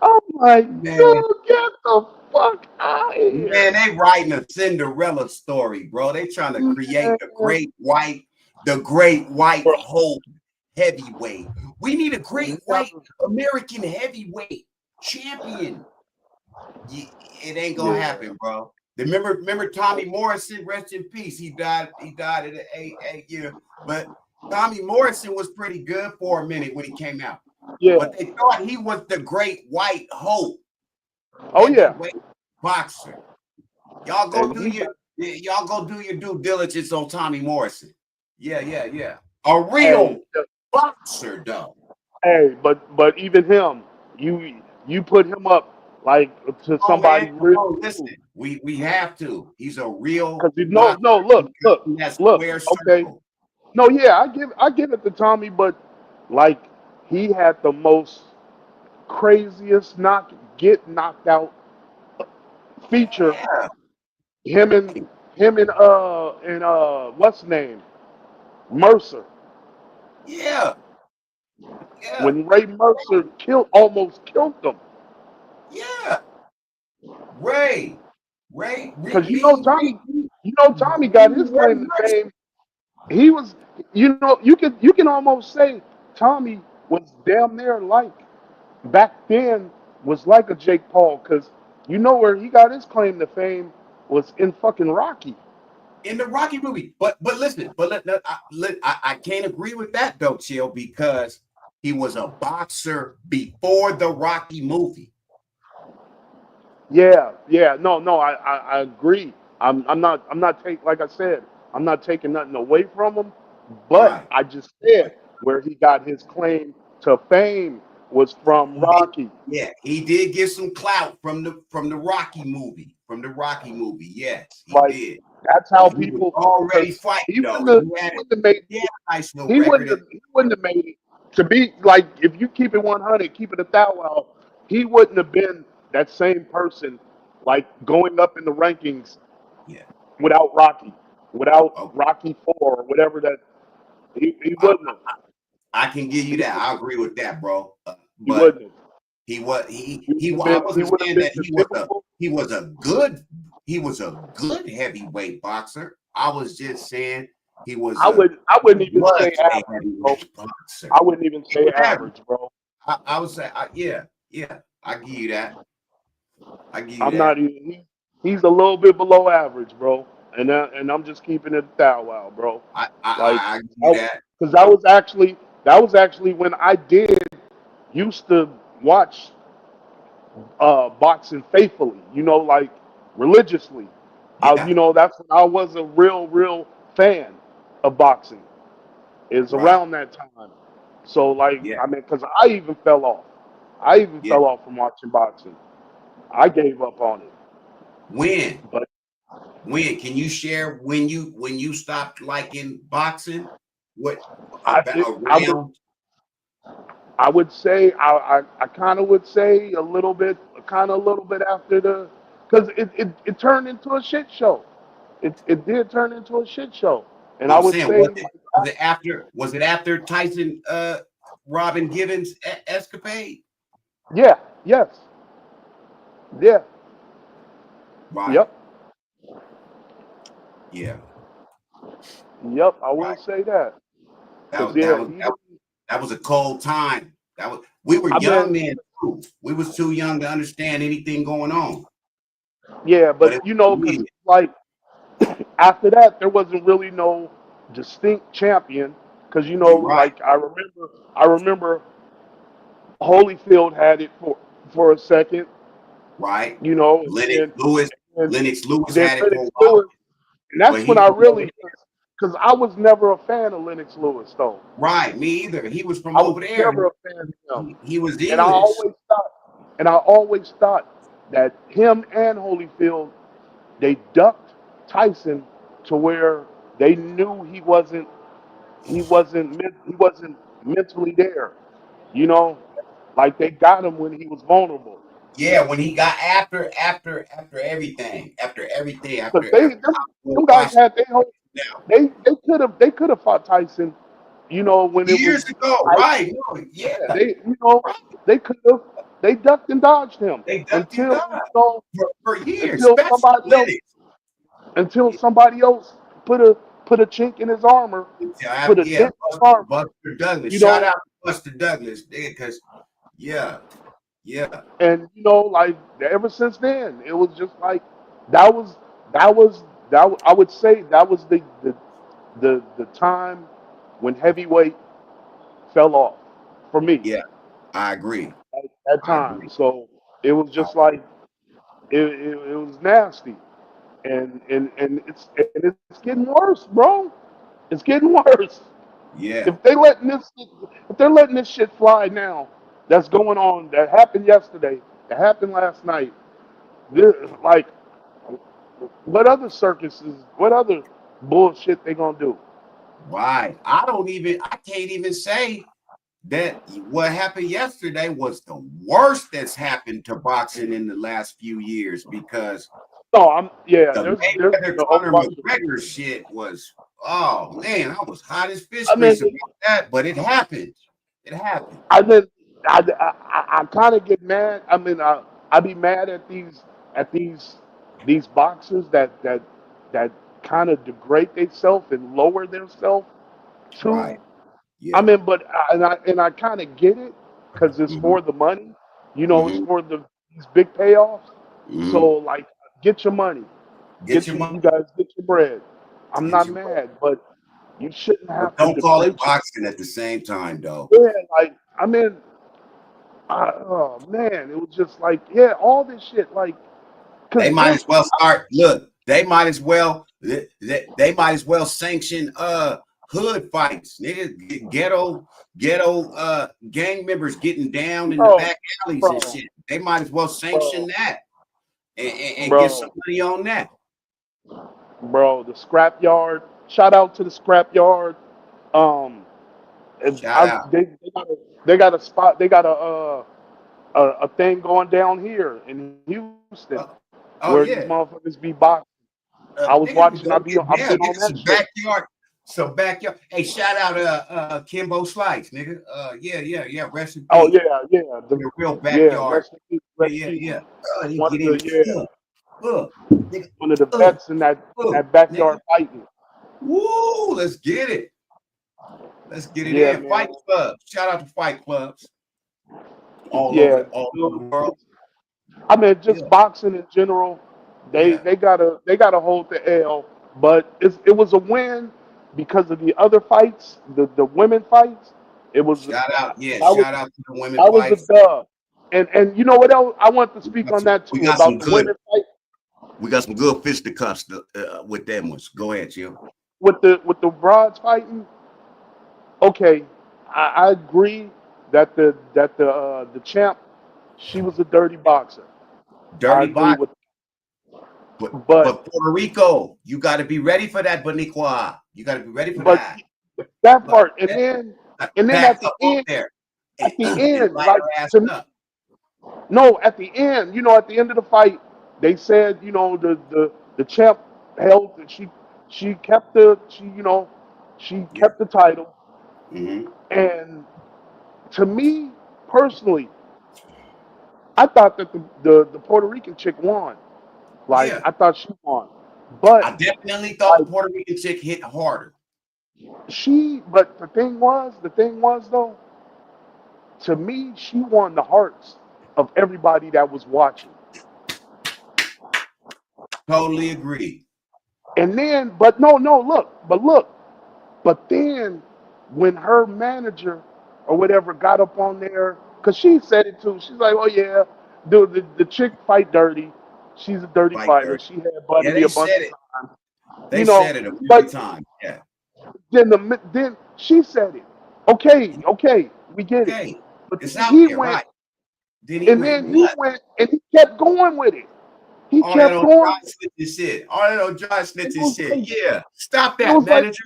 I'm like, man? dude, get the fuck out of Man, here, they writing a Cinderella story, bro. They trying to create the great white hope heavyweight. We need a great white man. American heavyweight champion. It ain't gonna Yeah, happen, bro. Remember Tommy Morrison, rest in peace. He died at eight year. But Tommy Morrison was pretty good for a minute when he came out. yeah. But they thought he was the great white hope Oh yeah, heavyweight boxer. Y'all go and do he your got. y'all go do your due diligence on Tommy Morrison. Yeah, yeah, yeah. A Hey, real boxer, though. hey, but even him, you put him up like to Oh somebody man, come real on, too. listen. We have to. He's a real Cause no, boxer. no, look, look, In that look. square Okay, circle. no, yeah, I give it to Tommy, but like he had the most craziest get knocked out feature. Yeah, Him and what's his name, Mercer. yeah, yeah, When Ray Mercer almost killed him. yeah. Ray, Ray, Ray, Because me, Tommy, Tommy got his Ray claim to Mercer. fame. He was, you can almost say Tommy was damn near like back then was like a Jake Paul because where he got his claim to fame was in fucking Rocky. In the Rocky movie. But listen, I can't agree with that though, Chill, because he was a boxer before the Rocky movie. Yeah, yeah, no, I agree. I'm not taking like I said, I'm not taking nothing away from him, but Right. I just said where he got his claim to fame was from Rocky. Yeah, he did get some clout from the Rocky movie. From the Rocky movie, yes, he Like did. that's how But he was people already because fighting he though. wouldn't have he wouldn't have made He had a nice little he record. wouldn't have made it to be like if you keep it 100, keep it a thou. He wouldn't have been that same person like going up in the rankings Yeah. without Rocky, without Okay. Rocky 4 or whatever that he I, wouldn't have. I can give you that. I agree with that, bro. He But wouldn't have. he was He would have I been he wasn't would have saying been that the typical. he was a good heavyweight boxer. I was just saying he I wouldn't even was say a average, bro. heavyweight boxer. I wouldn't even He say was average. average, bro. I would say, yeah, I give you that. I give you I'm that. not even. He's a little bit below average, bro. And I'm just keeping it thou wow, bro. Like, I give you that. because that was actually when I did used to watch boxing faithfully. You know, like religiously. Yeah, That's when I was a real fan of boxing. Is right. around that time. So like, Yeah, I mean, because I even fell off. I even yeah. fell off from watching boxing. I gave up on it. When? But When? Can you share when you stopped liking boxing? What I about think around? I would say I kind of would say a little bit after because it turned into a shit show. It did turn into a shit show, and I I'm would saying, say was it after Tyson Robin Givens escapade? yeah, yes, yeah, Right. yep, Yeah. yep. I will Right. say that That because was that yeah, was he that, that was a cold time. That was we were I young mean then too. We was too young to understand anything going on. yeah, But but it was because needed. like after that there wasn't really no distinct champion because You're right. like I remember Holyfield had it for a second, Right. you know, Lennox Lewis. and, Lennox Lewis and then had it for a Lennox while, Lewis, and but that's when he I was over really, there. because I was never a fan of Lennox Lewis though. Right. Me either. He was from I was over there. never a fan of him, He was and I English. always thought, that him and Holyfield they ducked Tyson to where they knew he wasn't mentally there, you know, like they got him when he was vulnerable. Yeah, when he got after everything, Because after them guys Washington had their whole now. they could have fought Tyson, when it Years was ago, right? Tyson. No, Yeah, yeah, right. they could have they ducked and dodged him They ducked and until dodged for years, until especially somebody else Lennox. until somebody else put a chink in his armor, Yeah, put a yeah, dent in his armor. Buster Douglas. You Shout know, out to Buster Douglas, because yeah, yeah, and like ever since then, it was just like that was that was I would say that was the time when heavyweight fell off for me yeah. I agree. at that I time. agree. So it was I just agree. like it was nasty, and it's getting worse, bro. It's getting worse. Yeah, If they're letting this shit fly now, that's going on. That happened yesterday. That happened last night. This, like, what other circuses? What other bullshit they gonna do? right. I can't even say that what happened yesterday was the worst that's happened to boxing in the last few years, because No, yeah. the There's Mayweather been a whole Conor bunch of. McGregor shit was, oh man, I was hot as fish I mean, grease about that, but it happened. It happened. I mean, I kind of get mad. I mean, I be mad at at these these boxers that kind of degrade themselves and lower themselves too. Right. I Yeah. mean, but I kind of get it because it's Hmm. for the money. It's Hmm. for these big payoffs. So Hmm. like, get your money, Get your you money. guys get your bread. I'm Get not your money. mad, but you shouldn't But have to don't call it degrade boxing at the same time, though. your. Yeah, like I mean, oh man, it was just like yeah, all this shit like They because might as well start. Look, they might as well sanction hood fights. Nigga, ghetto gang members getting down in the bro, back alleys and bro, shit. They might as well sanction bro, that and get some bro, money on that. bro, the scrap yard. Shout out to the scrap yard. Um, and Shout out. they got a spot. They got a thing going down here in Houston where these Oh yeah. motherfuckers be boxing. I was Niggas watching. can go get I've been down, on get that some shit. backyard, some backyard. Hey, shout out Kimbo Slice, nigga. Yeah. Rest in Oh peace. yeah, yeah, The real yeah. backyard. Rest in peace, Yeah. He One get of in. Uh, nigga, one of the uh, vets in that nigga. backyard fighting. Woo, let's get it. Let's get it Yeah, in. man. Fight clubs. Shout out to fight clubs. Yeah, all over the dude, world. I mean, Yeah, just boxing in general, yeah. they gotta hold the L. But it was a win because of the other fights, the women fights. It was that was Shout out to the women that was a fights. dub. And you know what else? I want to speak on that We too got about some the good women fight we got some good fisticuffs with them ones. Go ahead, Jim. with the broads fighting. Okay, I agree that the champ, she was a dirty boxer. I Dirty agree box, with, but but Puerto Rico, you got to be ready for that, Boniqua. You got to be ready for but that. that But part, and then back up on there at the and end, light like her ass to me, up. no, at the end, at the end of the fight, they said, the champ held, she kept she Yeah. kept the title, Hmm. and to me personally, I thought that the Puerto Rican chick won. Like Yeah. I thought she won, but I definitely thought the like Puerto Rican chick hit harder. but the thing was though, to me, she won the hearts of everybody that was watching. Totally agree. And then, but no, look, but then when her manager or whatever got up on there, because she said it too, she's like, oh yeah, the chick fight dirty. She's a dirty Fight fighter. dirty. She had butted Yeah, me they a bunch said of it. times, They said it every but time. Yeah. then she said it. Okay, we get it. Okay. But It's then out he there, went, right? Then he and went then he nuts. went, and he kept going with it. He All that kept on going. dry snitching shit. All that on dry It snitching was shit. like, Yeah. Stop it that, was like, manager.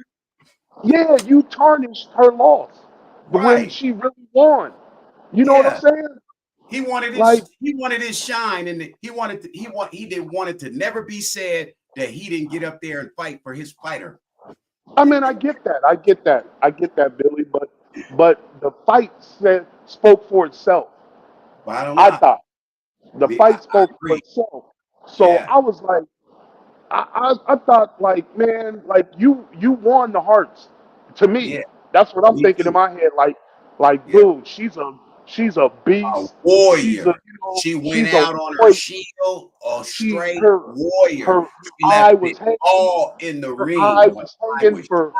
yeah, you tarnished her loss when Right. she really won. You know what I'm Yeah. saying? Like, He wanted his shine, and he didn't want it to never be said that he didn't get up there and fight for his fighter. I mean, I get that, Billy. But the fight spoke for itself. Bottom I line. thought the I fight spoke for agree. itself. So Yeah. I was like, I thought like, man, like you won the hearts. To me, Yeah. that's what I'm Me thinking in too. my head. Like, Yeah. dude, she's a A beast. She's a warrior. She went she's a out on her warrior. shield, a She straight her warrior. her She eye left it was hanging. all in the Her eye ring. Her was eye hanging was for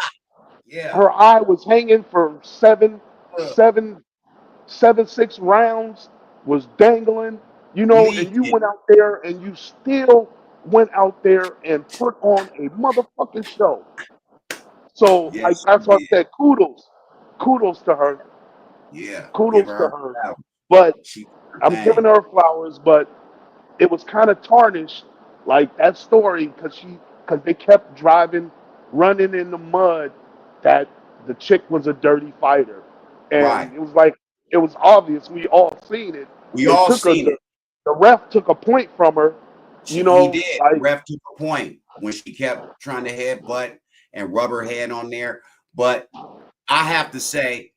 yeah. her eye was hanging for seven Uh, seven 6 rounds, was dangling, and you bleeding. went out there and you still went out there and put on a motherfucking show. So Yes, like she that's what I did. said. Kudos to her. Yeah. Give Kudos her to her her. flowers. But She did her I'm giving thing. her flowers, but it was kind of tarnished, like that story, because they kept running in the mud that the chick was a dirty fighter, Right. and it was obvious. We all seen it. We They all took seen it. the ref took a point from her, He did. The like ref took a point when she kept trying to headbutt and rub her head on there. But I have to say,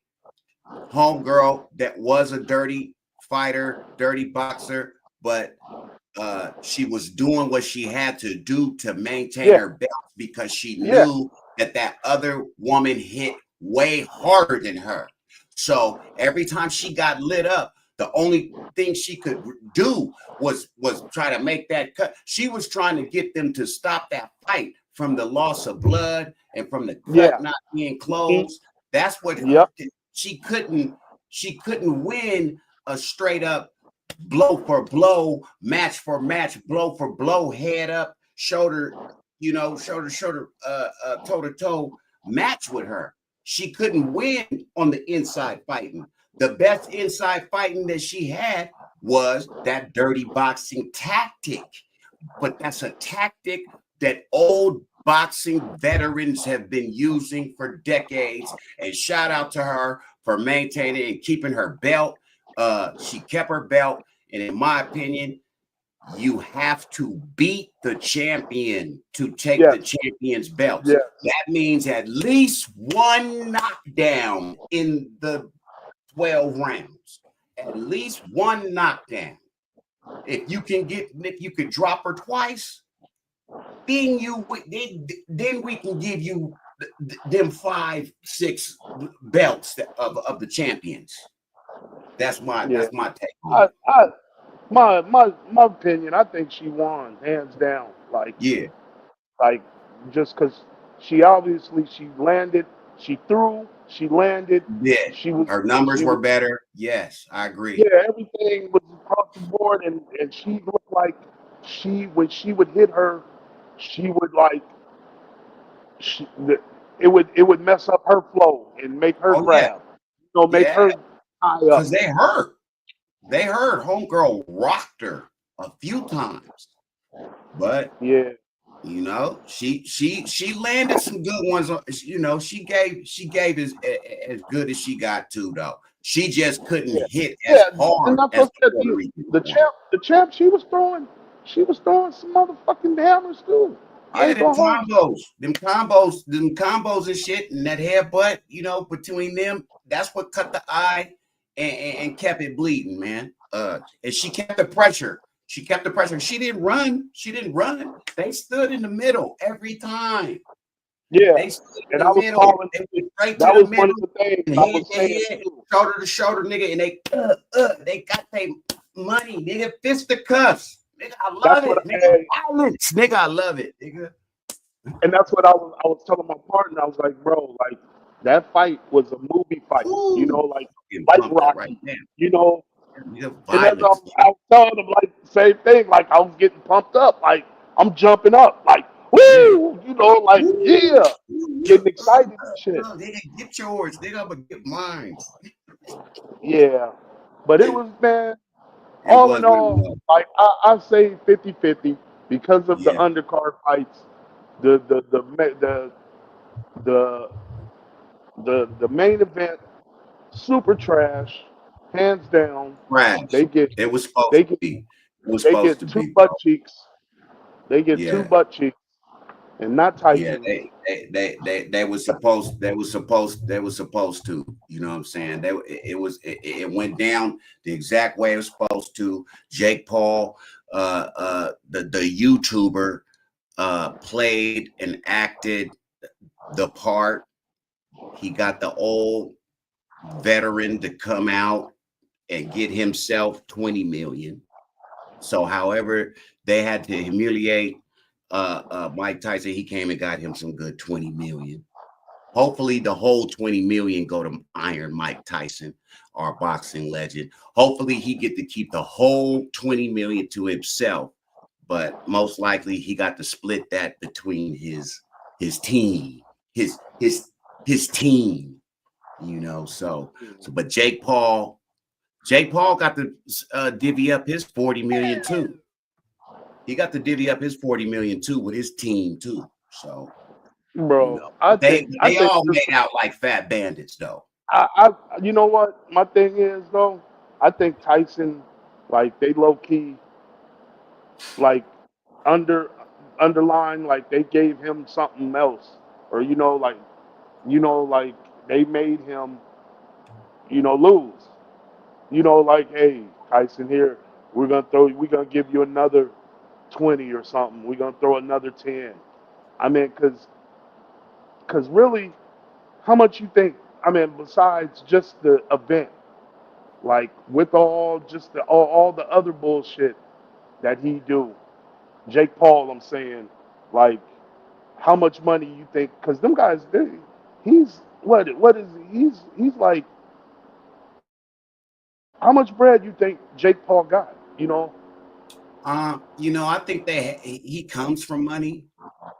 homegirl that was a dirty fighter, dirty boxer, but she was doing what she had to do to maintain yeah, her belt because she yeah, knew that other woman hit way harder than her. So every time she got lit up, the only thing she could do was try to make that cut. She was trying to get them to stop that fight from the loss of blood and from the cut yeah, not being mhm, closed. That's what yep, she couldn't win a straight up blow for blow, match for match, blow for blow, head up, shoulder, shoulder, shoulder, toe to toe match with her. She couldn't win on the inside fighting. The best inside fighting that she had was that dirty boxing tactic. But that's a tactic that old boxing veterans have been using for decades. And shout out to her for maintaining and keeping her belt. She kept her belt. And in my opinion, you have to beat the champion to take the yes, champion's belts. yes, That means at least one knockdown in the 12 rounds. At least one knockdown. If you could drop her twice, then we can give you them 5, 6 belts of the champions. That's my Yeah. take on it. My opinion, I think she won hands down. Yeah, Like just because she landed, she threw, she landed, yeah. she was Her numbers she were was better. Yes, I agree. yeah, everything was across the board, and she looked like when she would hit her, she would like she, the, it would mess up her flow and make her Oh yeah, grab, make yeah. her tie Because up. they hurt. They hurt. Homegirl rocked her a few times, but Yeah, she landed some good ones. She gave as good as she got to though. She just couldn't yeah, hit as yeah. And hard that's as what the I said. Puerto Rican The one. champ, she was throwing some motherfucking hammers too. I Yeah, ain't gonna hold you. them combos and shit, and that headbutt, between them, that's what cut the eye and kept it bleeding, man. And she kept the pressure. She kept the pressure. She didn't run. She didn't run. They stood in the middle every time. Yeah, They stood and in I the was middle. calling. They went straight to That the was one of middle the things and I head was to saying head, too. shoulder to shoulder, nigga, and they got their money, nigga, fisticuffs. Nigga, I love That's what it. Nigga, I, violence. Nigga, I love it, nigga. and that's what I was telling my partner. I was like, bro, like that fight was a movie fight. Ooh, getting Like pumped up right Rocky. now. You know, Nigga, and as violence. I was telling him like the same thing. Like I was getting pumped up. Like I'm jumping up. Like Yeah. woo, like Woo. yeah, getting excited and shit. Nigga, get yours. Nigga, I'm gonna get mine. Yeah, but it was, man. It All in was what it all, was. like I say 50-50 because of the Yeah. undercard fights, the the the ma- the the main event, super trash, hands down. Crash. They get It was supposed they to get be. It was they supposed get to two be, butt bro. cheeks. They get two Yeah. butt cheeks, and not Yeah, Tyson's. they were supposed to, you know what I'm saying? It went down the exact way it was supposed to. Jake Paul, the YouTuber, played and acted the part. He got the old veteran to come out and get himself 20 million. So however they had to humiliate Mike Tyson, he came and got him some good 20 million. Hopefully the whole 20 million go to Iron Mike Tyson, our boxing legend. Hopefully he get to keep the whole 20 million to himself, but most likely he got to split that between his team, his team, so but Jake Paul got to divvy up his 40 million too. He got to divvy up his 40 million too with his team too. So Bro, I they think all this, made out like fat bandits though. I you know what my thing is though. I think Tyson, like they low key, like under underline, like they gave him something else, or like they made him, lose. Like, hey, Tyson, here we're gonna give you another 20 or something. We're gonna throw another 10. I mean, cause really, how much you think? I mean, besides just the event, like with all the other bullshit that he do, Jake Paul, I'm saying, like, how much money you think? Cause them guys, he's what is he's like, how much bread you think Jake Paul got? I think he comes from money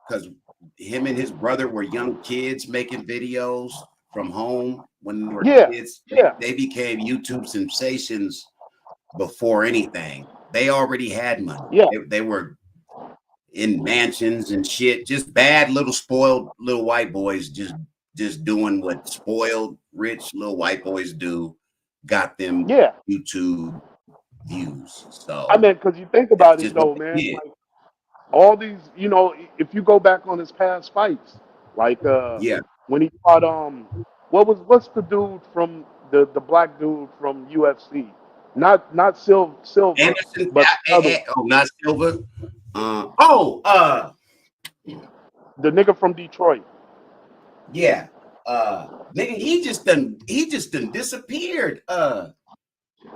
because him and his brother were young kids making videos from home when they were Yeah, kids. yeah, They became YouTube sensations before anything. They already had money. yeah, They were in mansions and shit, just bad little spoiled little white boys just doing what spoiled rich little white boys do, got them yeah. YouTube views. I So mean, because you think that's about it just what though, they man, did. like all these, if you go back on his past fights, like Yeah. when he fought what's the dude from the black dude from UFC? Not Silva, Anderson, but the other one, not Silver. the nigga from Detroit. Yeah. Nigga, he just done disappeared.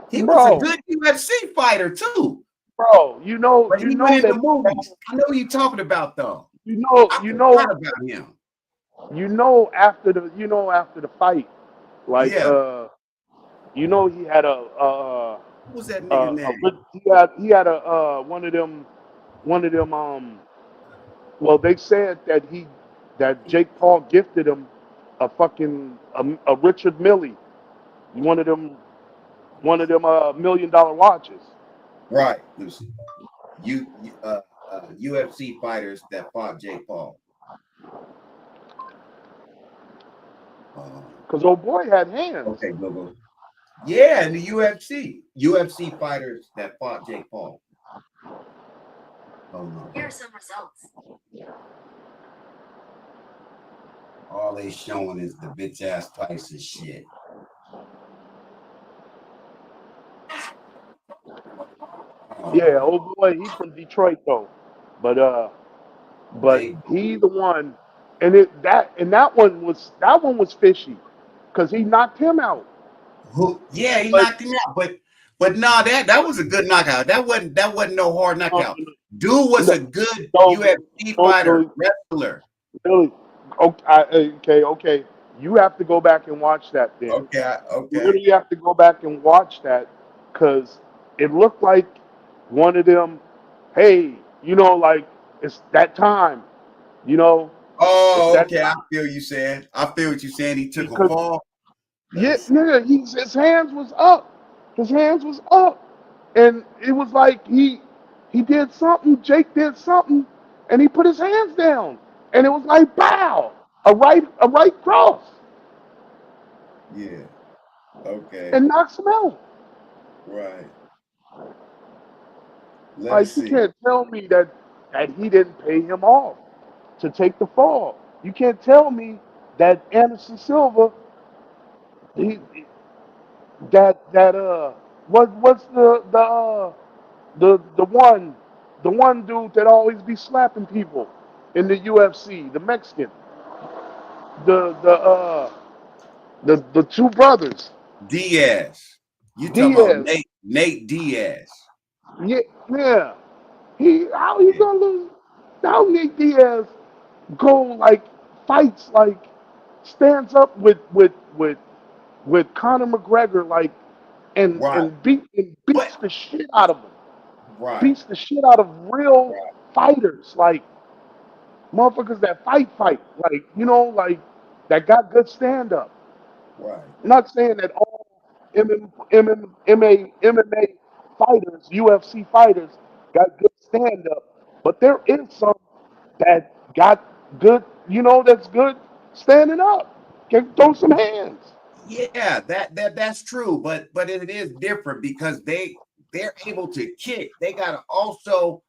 He was a bro, good UFC fighter too. bro. But he went into That movies. I know who you're talking about though. you know I you forgot know about him. after the fight, like Yeah. he had What was that nigga name? he had a one of them well, they said that Jake Paul gifted him a fucking a Richard Mille, one of them $1 million watches. Right. Let me see. UFC fighters that fought Jake Paul. Cause old boy had hands. Okay, Google. Yeah, in the UFC fighters that fought Jake Paul. Hold on. Here are some results. All they showing is the bitch ass Tyson shit. Yeah, old boy, he from Detroit though, but They he the one, and that one was fishy, cause he knocked him out. yeah, he But knocked him out, but nah, that was a good knockout. That wasn't no hard no, knockout. Dude was no, a good no, UFC no, fighter, wrestler. really, okay, you have to go back and watch that then. Okay, You okay. really have to go back and watch that, cause it looked like one of them. Hey, like it's that time. You know, it's Oh, that okay. I time feel you saying. I feel what you're saying. He took a because fall. yeah, That's nigga, his hands was up. His hands was up, and it was like he did something. Jake did something, and he put his hands down, and it was like bow, a right cross, yeah. Okay. and knocks him out. Right. Let's Like you see. can't tell me that he didn't pay him off to take the fall. You can't tell me that Anderson Silva, he, what's the one dude that always be slapping people in the UFC, the Mexican, the the uh the two brothers, Diaz. You talking about Diaz. Nate Diaz. Yeah, yeah. How he Yeah. gonna lose? How Nick Diaz go like fights like stands up with Conor McGregor like and Right. and beat and But beats the shit out of him. right. Beats the shit out of real Right. fighters, like motherfuckers that fight, like like that got good stand up. Right. I'm not saying that all MMA fighters, UFC fighters, got good stand up, but there is some that got good, that's good standing up. Can throw some hands. Yeah, that's true, but it is different because they're able to kick. They gotta also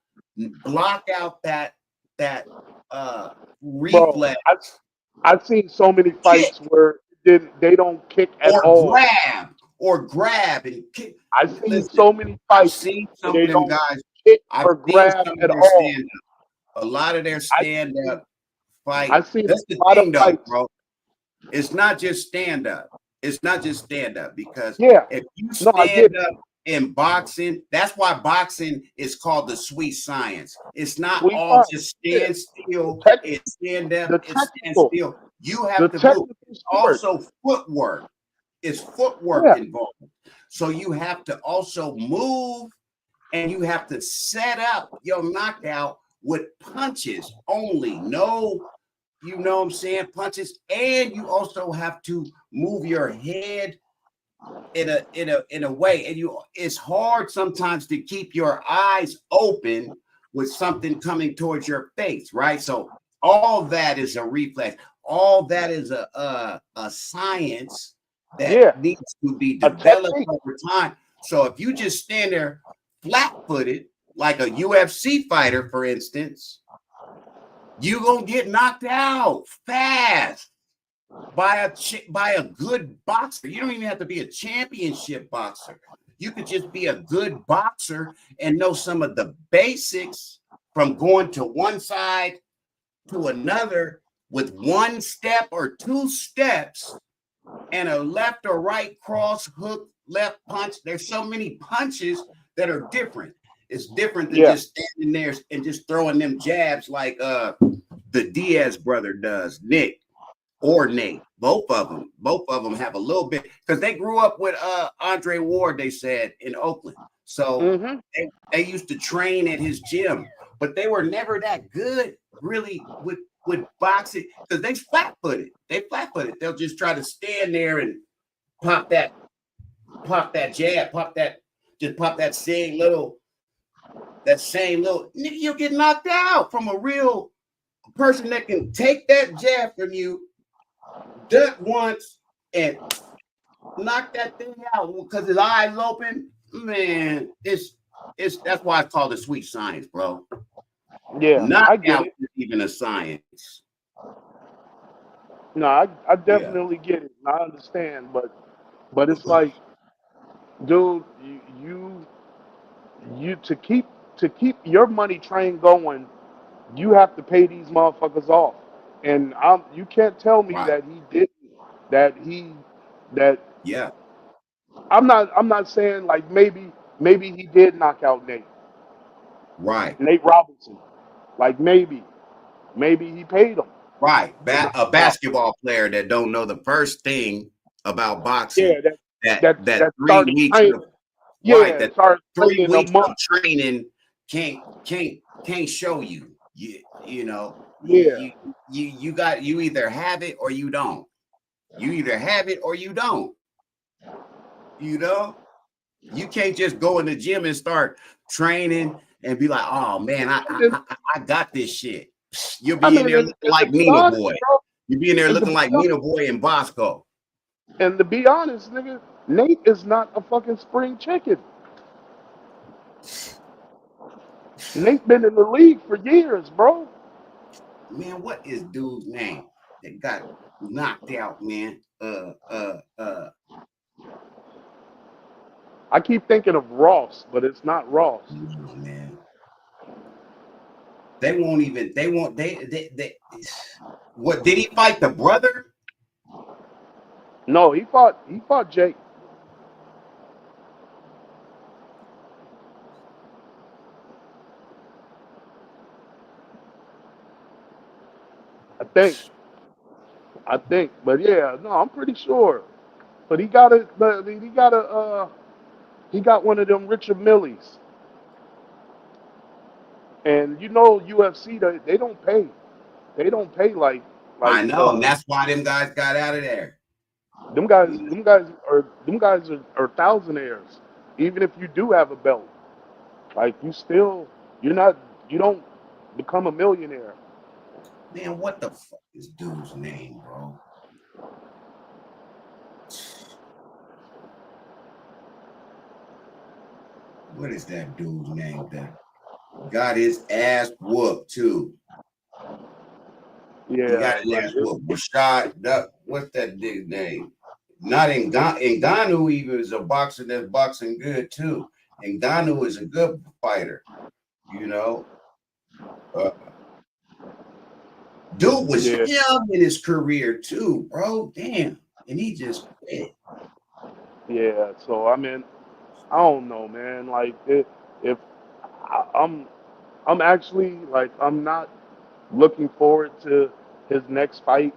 block out that Bro, reflex I've seen so many kick fights where they don't kick at all. or grab and kick. I've seen Listen, so many I've fights seen where some of they them don't guys. kick I've or seen grab some of at their all. stand up. A lot of their I've stand seen, up fight. I've seen That's the a lot of thing, though, fights. bro. It's not just stand up. It's not just stand up because Yeah, if you no, I get stand it. up in boxing, that's why boxing is called the sweet science. It's not We all fine. just Yeah. stand The still tech, and stand up the and stand technical, still. You the have to move. technical sport. Also, footwork. It's footwork Yeah, involved. So you have to also move and you have to set up your knockout with punches only. No, you know what I'm saying, punches, and you also have to move your head in a way, and it's hard sometimes to keep your eyes open with something coming towards your face, right? So all that is a reflex. All that is a science that yeah, needs to be a developed technique. over time. So if you just stand there flat-footed, like a UFC fighter, for instance, you're gonna get knocked out fast by a good boxer. You don't even have to be a championship boxer. You could just be a good boxer and know some of the basics from going to one side to another with one step or two steps and a left or right cross hook left punch. There's so many punches that are different. It's different than just standing there and just throwing them jabs like the Diaz brother does, Nick or Nate. Both of them have a little bit because they grew up with Andre Ward, they said, in Oakland. So they used to train at his gym, but they were never that good really with boxing because they flat-footed. They'll just try to stand there and pop that jab, pop that same little nigga, you'll get knocked out from a real person that can take that jab from you, duck once, and knock that thing out because his eyes open. Man, it's that's why it's called a sweet science, bro. Yeah, knockout is even a science. No, I definitely get it. I understand, but it's like, dude, you to keep your money train going, you have to pay these motherfuckers off. And you can't tell me that he didn't, that yeah. I'm not saying like maybe he did knock out Nate. Right. Nate Robinson. Like maybe he paid him. Right. A basketball player that don't know the first thing about boxing. Yeah, that 3 weeks of, yeah, that 3 weeks of training can't show you. You know, you either have it or you don't. You either have it or you don't. You know, you can't just go in the gym and start training and be like, oh man, I got this shit. You'll be in there looking like Nina Boy. You'll be in there looking like Nina Boy and Bosco. And to be honest, nigga, Nate is not a fucking spring chicken. Nate been in the league for years, bro. Man, what is dude's name that got knocked out, man? I keep thinking of Ross, but it's not Ross. No, man. They what, did he fight the brother? No, he fought Jake. I think, but yeah, no, I'm pretty sure. But he got one of them Richard Millies. And you know UFC, they don't pay. They don't pay like I know, and that's why them guys got out of there. Them guys are thousandaires. Even if you do have a belt, like you don't become a millionaire. Man, what the fuck is dude's name, bro? What is that dude's name that got his ass whooped too? Yeah, he got his ass whooped. Rashad, what's that dude's name? Not Ngannou even is a boxer that's boxing good too. Ngannou is a good fighter, you know. Dude was young in his career too, bro. Damn, and he just quit. Yeah, so I mean, I don't know, man. Like if I'm actually like I'm not looking forward to his next fight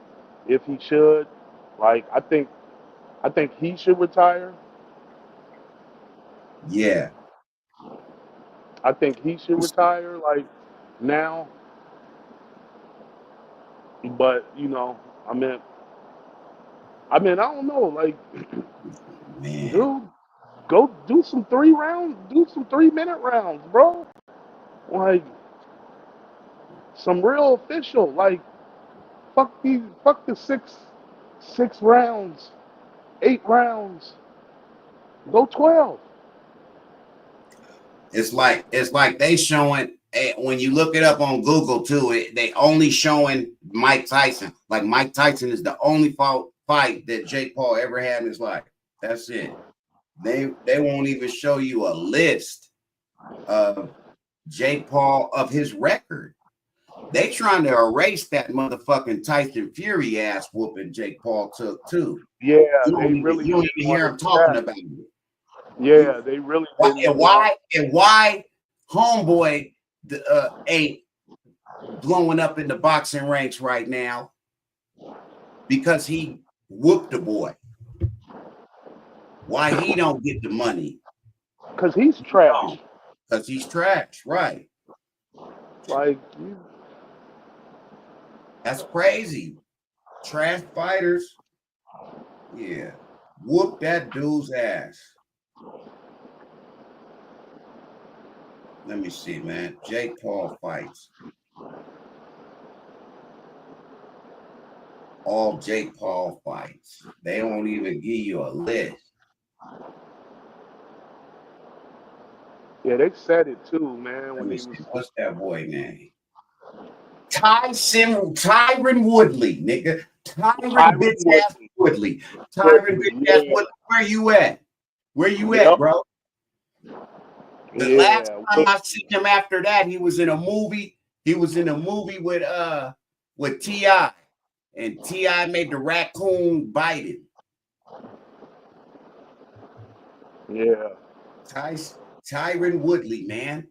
if he should. Like I think he should retire. Yeah. I think he should retire like now. But you know, I mean, I don't know. Like, man, dude, go do some 3-minute rounds, bro. Like, some real official. Like, fuck the six rounds, 8 rounds. Go 12. It's like they showing when you look it up on Google too. They only showing Mike Tyson. Like Mike Tyson is the only fight that Jake Paul ever had in his life. That's it. They won't even show you a list of Jake Paul of his record. They trying to erase that motherfucking Tyson Fury ass whooping Jake Paul took too. Yeah, you don't even hear him talking about it. Yeah, they really Why, didn't. and why homeboy ain't blowing up in the boxing ranks right now? Because he whooped the boy. Why he don't get the money? Because he's trash. Because he's trash, right? Like, That's crazy. Trash fighters, yeah. Whoop that dude's ass. Let me see, man. Jake Paul fights. All Jake Paul fights. They won't even give you a list. yeah, they said it too, man. Let When me he see. was, What's that boy name? Tyron Woodley, nigga. Tyron Tyron bitch ass Woodley. Tyron Woodley, bitch ass Woodley. Where you at? Where you at, yep, bro? The last yeah, time I seen him after that, he was in a movie. He was in a movie with T.I. And T.I. made the raccoon bite him. yeah. Tyron Woodley, man.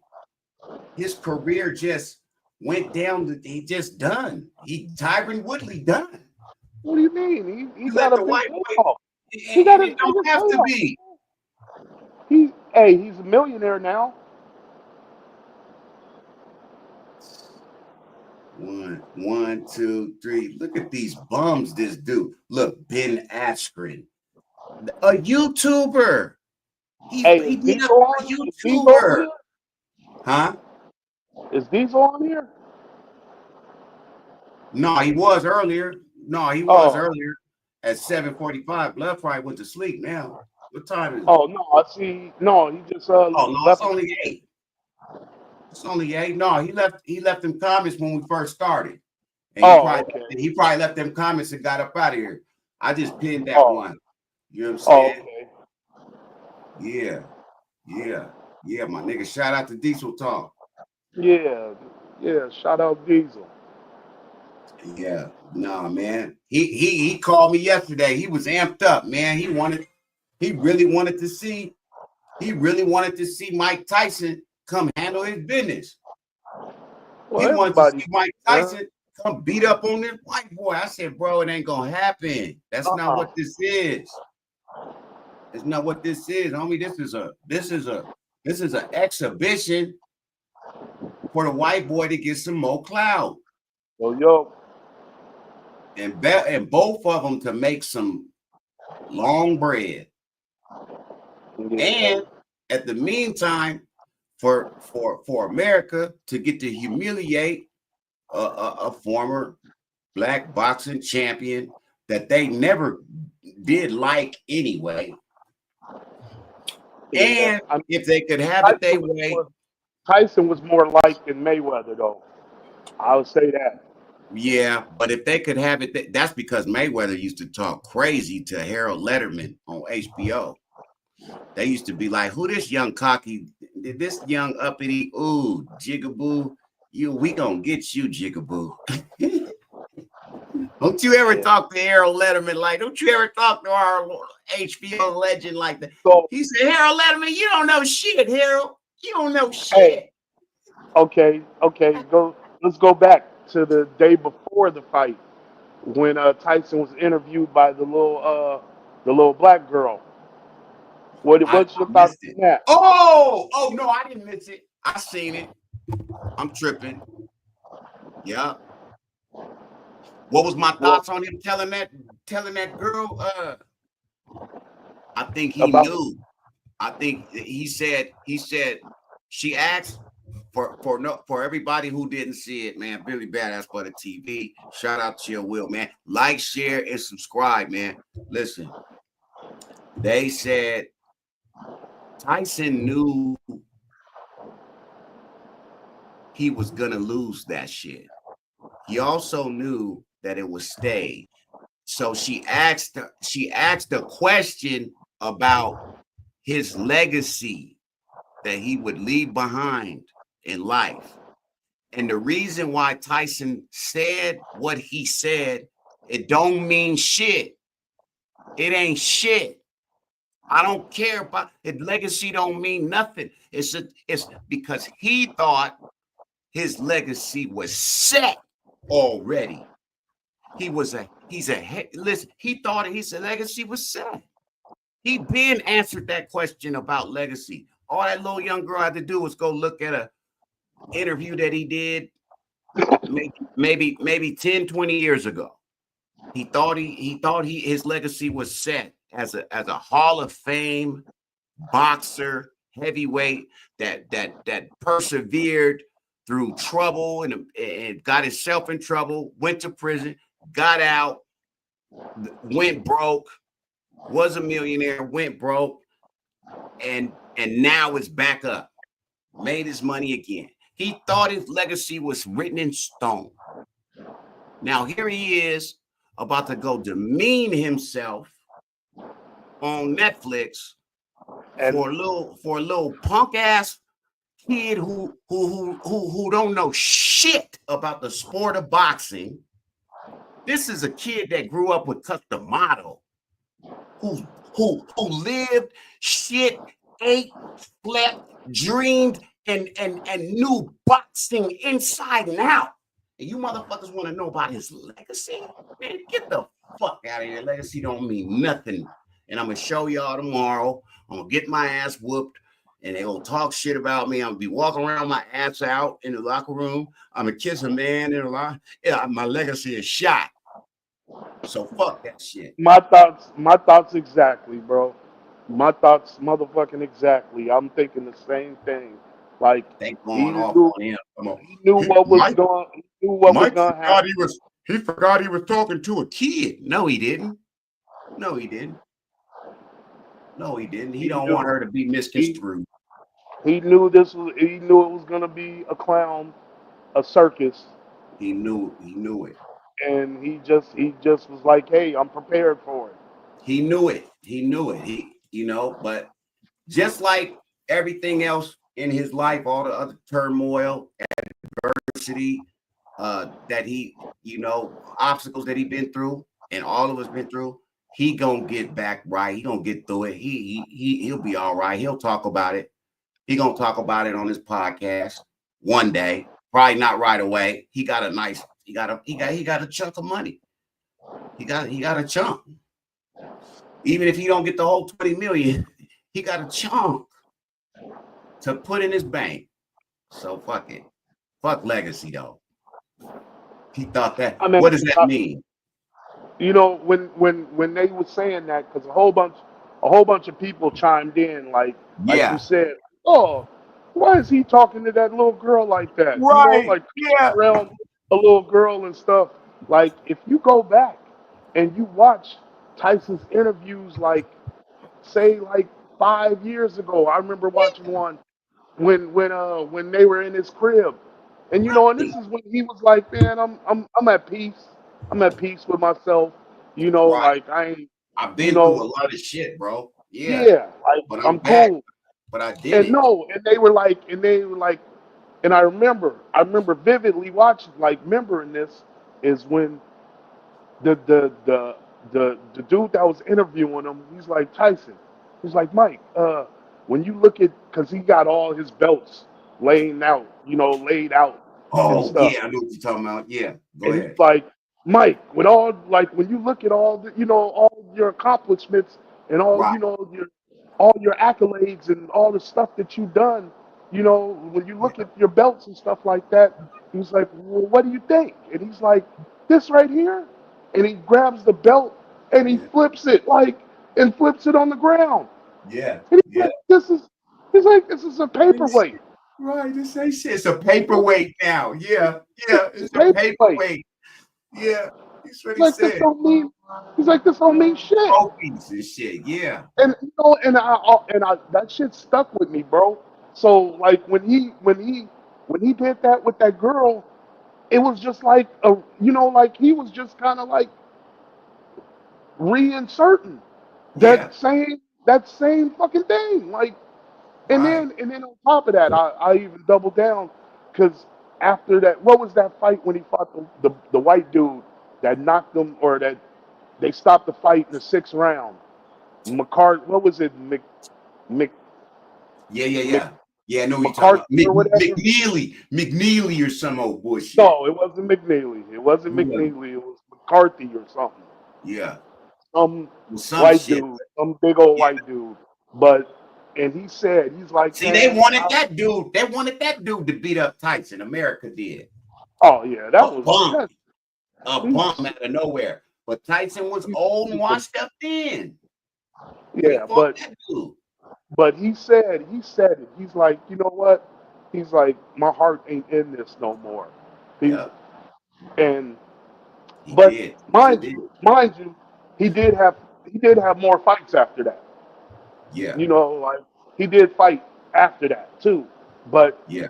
His career just went down. He just done. Tyron Woodley done. What do you mean? He You got let a the big white boy, payoff. He and got his it don't biggest have to payoff. be. He's a millionaire now. One, two, three. Look at these bums. This dude. Look, Ben Askren, a YouTuber. He Hey, is beat up Diesel a on? Is Diesel on YouTuber. here? Huh? Is Diesel on here? No, he was earlier. No, he was Oh, earlier at 7:45. Blood probably went to sleep now. What time is it? oh no, I see. No, he just Oh no, it's left. only 8. It's only 8. No, he left them comments when we first started. And Oh, okay. he probably left them comments and got up out of here. I just pinned that Oh, one. You know what I'm oh, saying? okay. Yeah, my nigga. Shout out to Diesel Talk. Yeah. Shout out Diesel. Yeah, nah, man. He called me yesterday. He was amped up, man. He really wanted to see Mike Tyson come handle his business. He Well, wanted to everybody, see Mike yeah. Tyson come beat up on this white boy. I said, bro, it ain't gonna happen. That's not what this is. It's not what this is, homie. This is an exhibition for the white boy to get some more clout. Yo. And both of them to make some long bread. Yeah. And at the meantime, for America to get to humiliate a former black boxing champion that they never did like anyway. And I mean, if they could have it their way. Tyson was more liked than Mayweather, though. I would say that. Yeah, but if they could have it, that's because Mayweather used to talk crazy to Harold Letterman on HBO. They used to be like, "Who this young cocky, this young uppity, ooh, Jigaboo, we gonna get you, Jigaboo." Don't you ever talk to Harold Letterman like? Don't you ever talk to our HBO legend like that? So He said, "Harold Letterman, you don't know shit, Harold. You don't know shit." hey, okay. Let's go back to the day before the fight when Tyson was interviewed by the little black girl. I What's your thoughts missed it. on that? Oh no, I didn't miss it. I seen it. I'm tripping. Yeah. What was my Well, thoughts on him telling that girl? I think he about knew. I think he said she asked for everybody who didn't see it, man. Billy Badass for the TV. Shout out to your Will, man. Like, share, and subscribe, man. Listen, they said Tyson knew he was gonna lose that shit. He also knew that it was staged. So she asked a question about his legacy that he would leave behind in life. And the reason why Tyson said what he said, it don't mean shit. It ain't shit. I don't care about his legacy. Don't mean nothing. It's because he thought his legacy was set already. Listen. He thought his legacy was set. He been answered that question about legacy. All that little young girl had to do was go look at a interview that he did maybe 10, 20 years ago. He thought his legacy was set as a Hall of Fame boxer, heavyweight that persevered through trouble and got himself in trouble, went to prison, got out, went broke, was a millionaire, went broke, and now is back up, made his money again. He thought his legacy was written in stone. Now here he is about to go demean himself on Netflix for a little punk ass kid who don't know shit about the sport of boxing. This is a kid that grew up with Customato, who lived, shit, ate, slept, dreamed, and knew boxing inside and out. And you motherfuckers want to know about his legacy? Man, get the fuck out of here. Legacy don't mean nothing. And I'm gonna show y'all tomorrow. I'm gonna get my ass whooped, and they gonna talk shit about me. I'm gonna be walking around my ass out in the locker room. I'm gonna kiss a man in the line. Yeah, my legacy is shot. So fuck that shit. My thoughts exactly, bro. My thoughts motherfucking exactly. I'm thinking the same thing. Like They he going off knew on him. Come on. he knew what was Mike, going he knew what was Mike gonna happen. forgot he was talking to a kid. No, he didn't. No, he didn't. No, he didn't. He He don't want knew her to be he misconstrued. he knew it was gonna be a clown, a circus, He knew it. and he just was like, hey, I'm prepared for it. He knew it. He knew it. But just like everything else in his life, all the other turmoil, adversity, that obstacles that he been through, and all of us been through, he gonna get back right. He gonna get through it. He'll be all right. He'll talk about it. He gonna talk about it on his podcast one day. Probably not right away. He got a chunk of money. He got a chunk. Even if he don't get the whole 20 million, he got a chunk to put in his bank. So fuck it. Fuck legacy though. He thought that. I mean, What does that mean? when they were saying that, because a whole bunch of people chimed in, like you Yeah. said, oh, why is he talking to that little girl like that? Right. Like Yeah. around a little girl and stuff. Like if you go back and you watch Tyson's interviews, like say like 5 years ago, I remember watching one when they were in his crib, and Right. this is when he was like, man, I'm at peace. I'm at peace with myself. Right. Like I ain't, I've you been through a know, lot of shit, bro. Yeah. yeah, like But I'm I'm back. cool. But I did And it. no, and they were like, and I remember vividly watching, like, remembering this is when the dude that was interviewing him, he's like, Tyson, he's like, Mike, when you look at, because he got all his belts laid out and Oh, stuff, yeah, I know what you're talking about. Yeah. Go and he's ahead. like, Mike, with all, like, when you look at all your accomplishments and all Right. your accolades and all the stuff that you've done, when you look Yeah. at your belts and stuff like that, he's like, well, what do you think? And he's like, this right here, and he grabs the belt and he Yeah. flips it on the ground, Yeah. and Yeah. he's like, this is a paperweight. Right. This ain't shit. It's a paperweight now. Yeah. Yeah. It's It's a a paperweight. paperweight. Yeah. That's what He's he like, said. this don't mean shit. Trophies and shit. Yeah. And that shit stuck with me, bro. So like when he did that with that girl, it was just like like he was just kind of like reinserting Yeah. that same fucking thing. Like, and Right. then and then on top of that, I even doubled down because after that, what was that fight when he fought the white dude that knocked him, or that they stopped the fight in the sixth round? McCart, what was it? Mc, Yeah, yeah, Mc, yeah. Yeah, I know what you're talking McCarthy about. or whatever. McNeely or some old bullshit. No, it wasn't McNeely. It wasn't Yeah, McNeely. It was McCarthy or something. yeah. Some Well, some white shit. dude, some big old Yeah. white dude. But and he said, he's like, See, they man, wanted that dude. They wanted that dude to beat up Tyson. America did. oh yeah, A that was bum, that. a He's bum out of nowhere. But Tyson was he's old and stupid. washed up then. They Yeah, fought that dude. but he said it. He's like, you know what? He's like, my heart ain't in this no more. He's Yeah, and he but did. Tyson did. mind you, he did have more fights after that. Yeah, You know, like he did fight after that too. But yeah.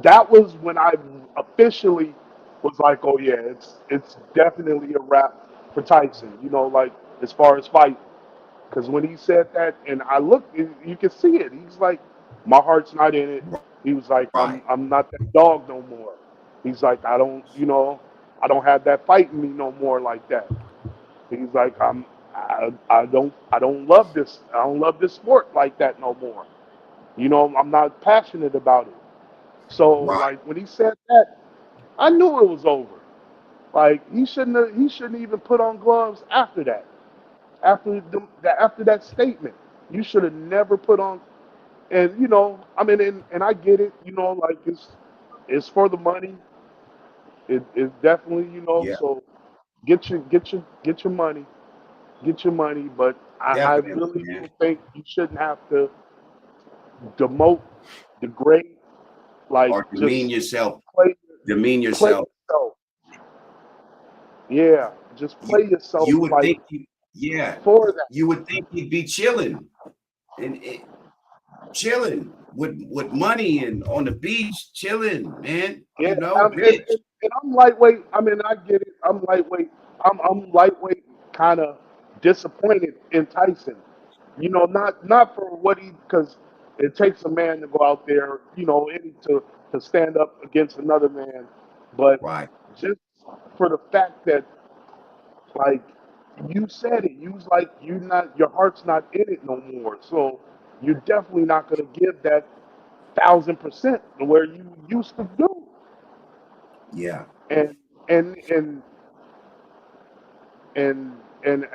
that was when I officially was like, oh yeah, it's definitely a wrap for Tyson. You know, like as far as fight, because when he said that, and I looked, you can see it. He's like, my heart's not in it. He was like, Right, I'm not that dog no more. He's like, I don't, you know, I don't have that fight in me no more like that. He's like, I don't love this. I don't love this sport like that no more. You know, I'm not passionate about it. So right. like when he said that, I knew it was over. Like he shouldn't even put on gloves after that. After that statement, you should have never put on. And you know, I mean, and I get it. You know, like it's for the money. It's definitely, you know. Yeah, So get your money, get your money. But I definitely, really man. do think you shouldn't have to demote, degrade, like Or demean just yourself. play Demean play yourself. yourself. Yeah, just You play yourself you would like think yeah, for that. you would think he'd be chilling and chilling with money and on the beach, chilling, man. Yeah, Rich. and I'm lightweight. I mean, I get it. I'm lightweight. I'm lightweight, kind of disappointed in Tyson. You know, not for what he, because it takes a man to go out there, you know, and to stand up against another man, but Right. just for the fact that, like, you said it, you was like, you not, your heart's not in it no more. So you're definitely not gonna give that 1,000% where you used to do. Yeah. and and and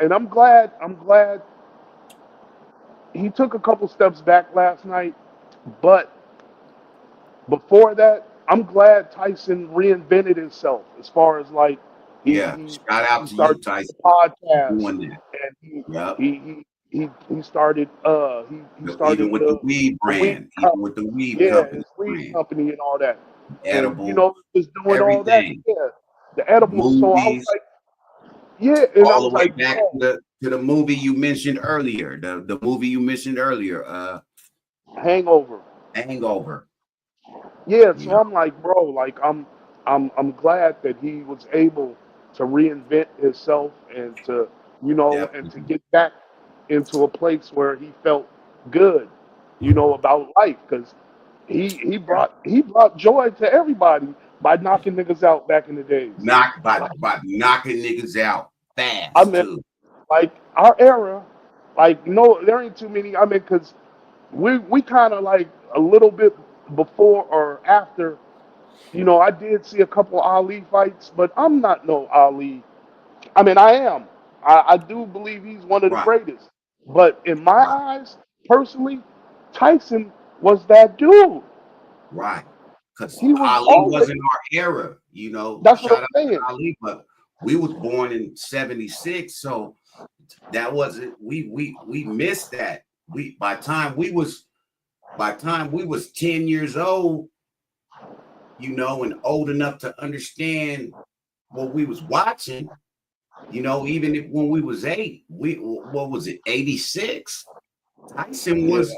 and I'm glad he took a couple steps back last night, but before that, I'm glad Tyson reinvented himself as far as like he Yeah. he Shout out he to you, started the Tyson, for podcast, doing that. and Yep. he started he started Even with the weed the weed brand, even company, with the weed yeah, company his weed brand, company and all that, and you edible, know, just doing all that, everything, yeah, the edibles. So I was movies, like, yeah, and I all the was way like, back bro, to the movie you mentioned earlier. The movie you mentioned earlier, Hangover. Hangover. Yeah, You so know, I'm like, bro, like I'm glad that he was able to reinvent himself and to, you know, and to definitely. get back into a place where he felt good, you know, about life, because Yeah. he brought joy to everybody by knocking niggas out back in the days. Knock Like, by knocking niggas out I fast mean, too. like our era, like no, there ain't too many. I mean, because we kind of like a little bit before or after. You know, I did see a couple Ali fights, but I'm not no Ali. I mean, I am. I do believe he's one of the Right, greatest. But in my right, eyes, personally, Tyson was that dude. right. Because He was Ali always. wasn't our era, That's what shout I'm out saying. to Ali, but we was born in 76, so that wasn't we missed that. We by time we was 10 years old, and old enough to understand what we was watching, even if when we was 8, what was it, 86? Tyson Yeah, was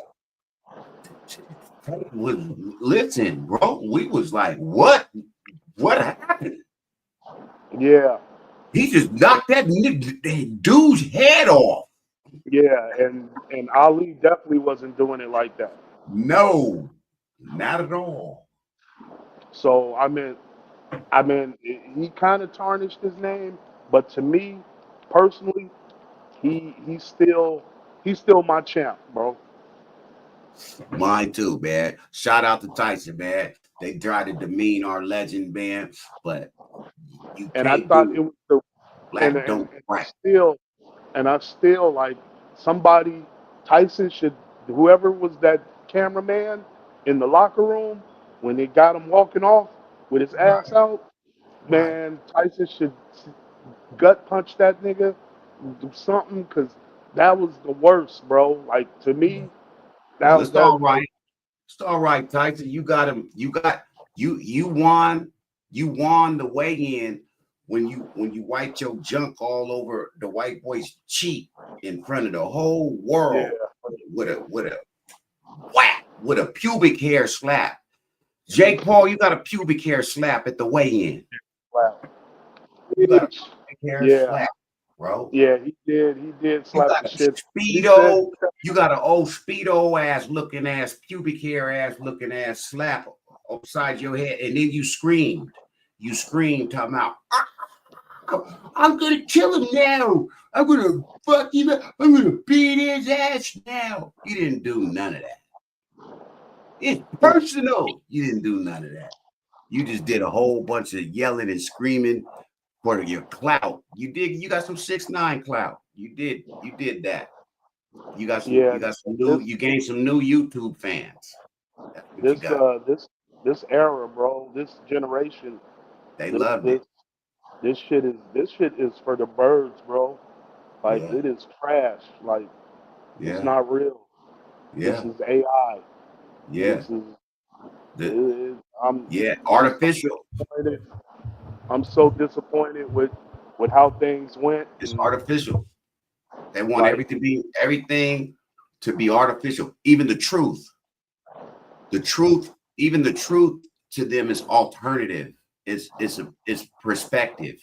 listen, bro. We was like, what happened? yeah, He just knocked that dude's head off. yeah. And Ali definitely wasn't doing it like that. No, not at all. So I mean, he kind of tarnished his name, but to me, personally, he still. He's still my champ, bro. Mine too, man. Shout out to Tyson, man. They try to demean our legend, man, but you And I can't thought it do was the black don't and crack. I still like somebody. Tyson should, whoever was that cameraman in the locker room when they got him walking off with his ass Right, out. right. Man, Tyson should gut punch that nigga, do something, because that was the worst, bro. Like, to me, Well, it's that all like, right. It's all right, Tyson. You got him. You won. You won the weigh-in when you wiped your junk all over the white boy's cheek in front of the whole yeah, world with a whack with a pubic hair slap. Jake Paul, you got a pubic hair slap at the weigh-in. wow. You got a pubic hair Yeah, slap, bro. yeah, he did You slap got the a shit. He said, speedo. You got an old speedo ass looking ass, pubic hair ass looking ass slap upside your head, and then you screamed. You screamed, talking about, I'm gonna kill him now. I'm gonna fuck him up. I'm gonna beat his ass now. You didn't do none of that. It's personal. You didn't do none of that. You just did a whole bunch of yelling and screaming for your clout. You got some 6ix9ine clout. You did that. yeah, You gained some new YouTube fans. That's what you this got. uh this this era, bro, this generation, They this loved this it. this shit is for the birds, bro. Like, Yeah, it is trash. Like, it's yeah, not real. This yeah, is AI. yeah. This is The yeah, I'm so artificial. disappointed. I'm so disappointed with how things went, It's and artificial. They want like, everything to be artificial. Even the truth. Even the truth to them is alternative. It's perspective.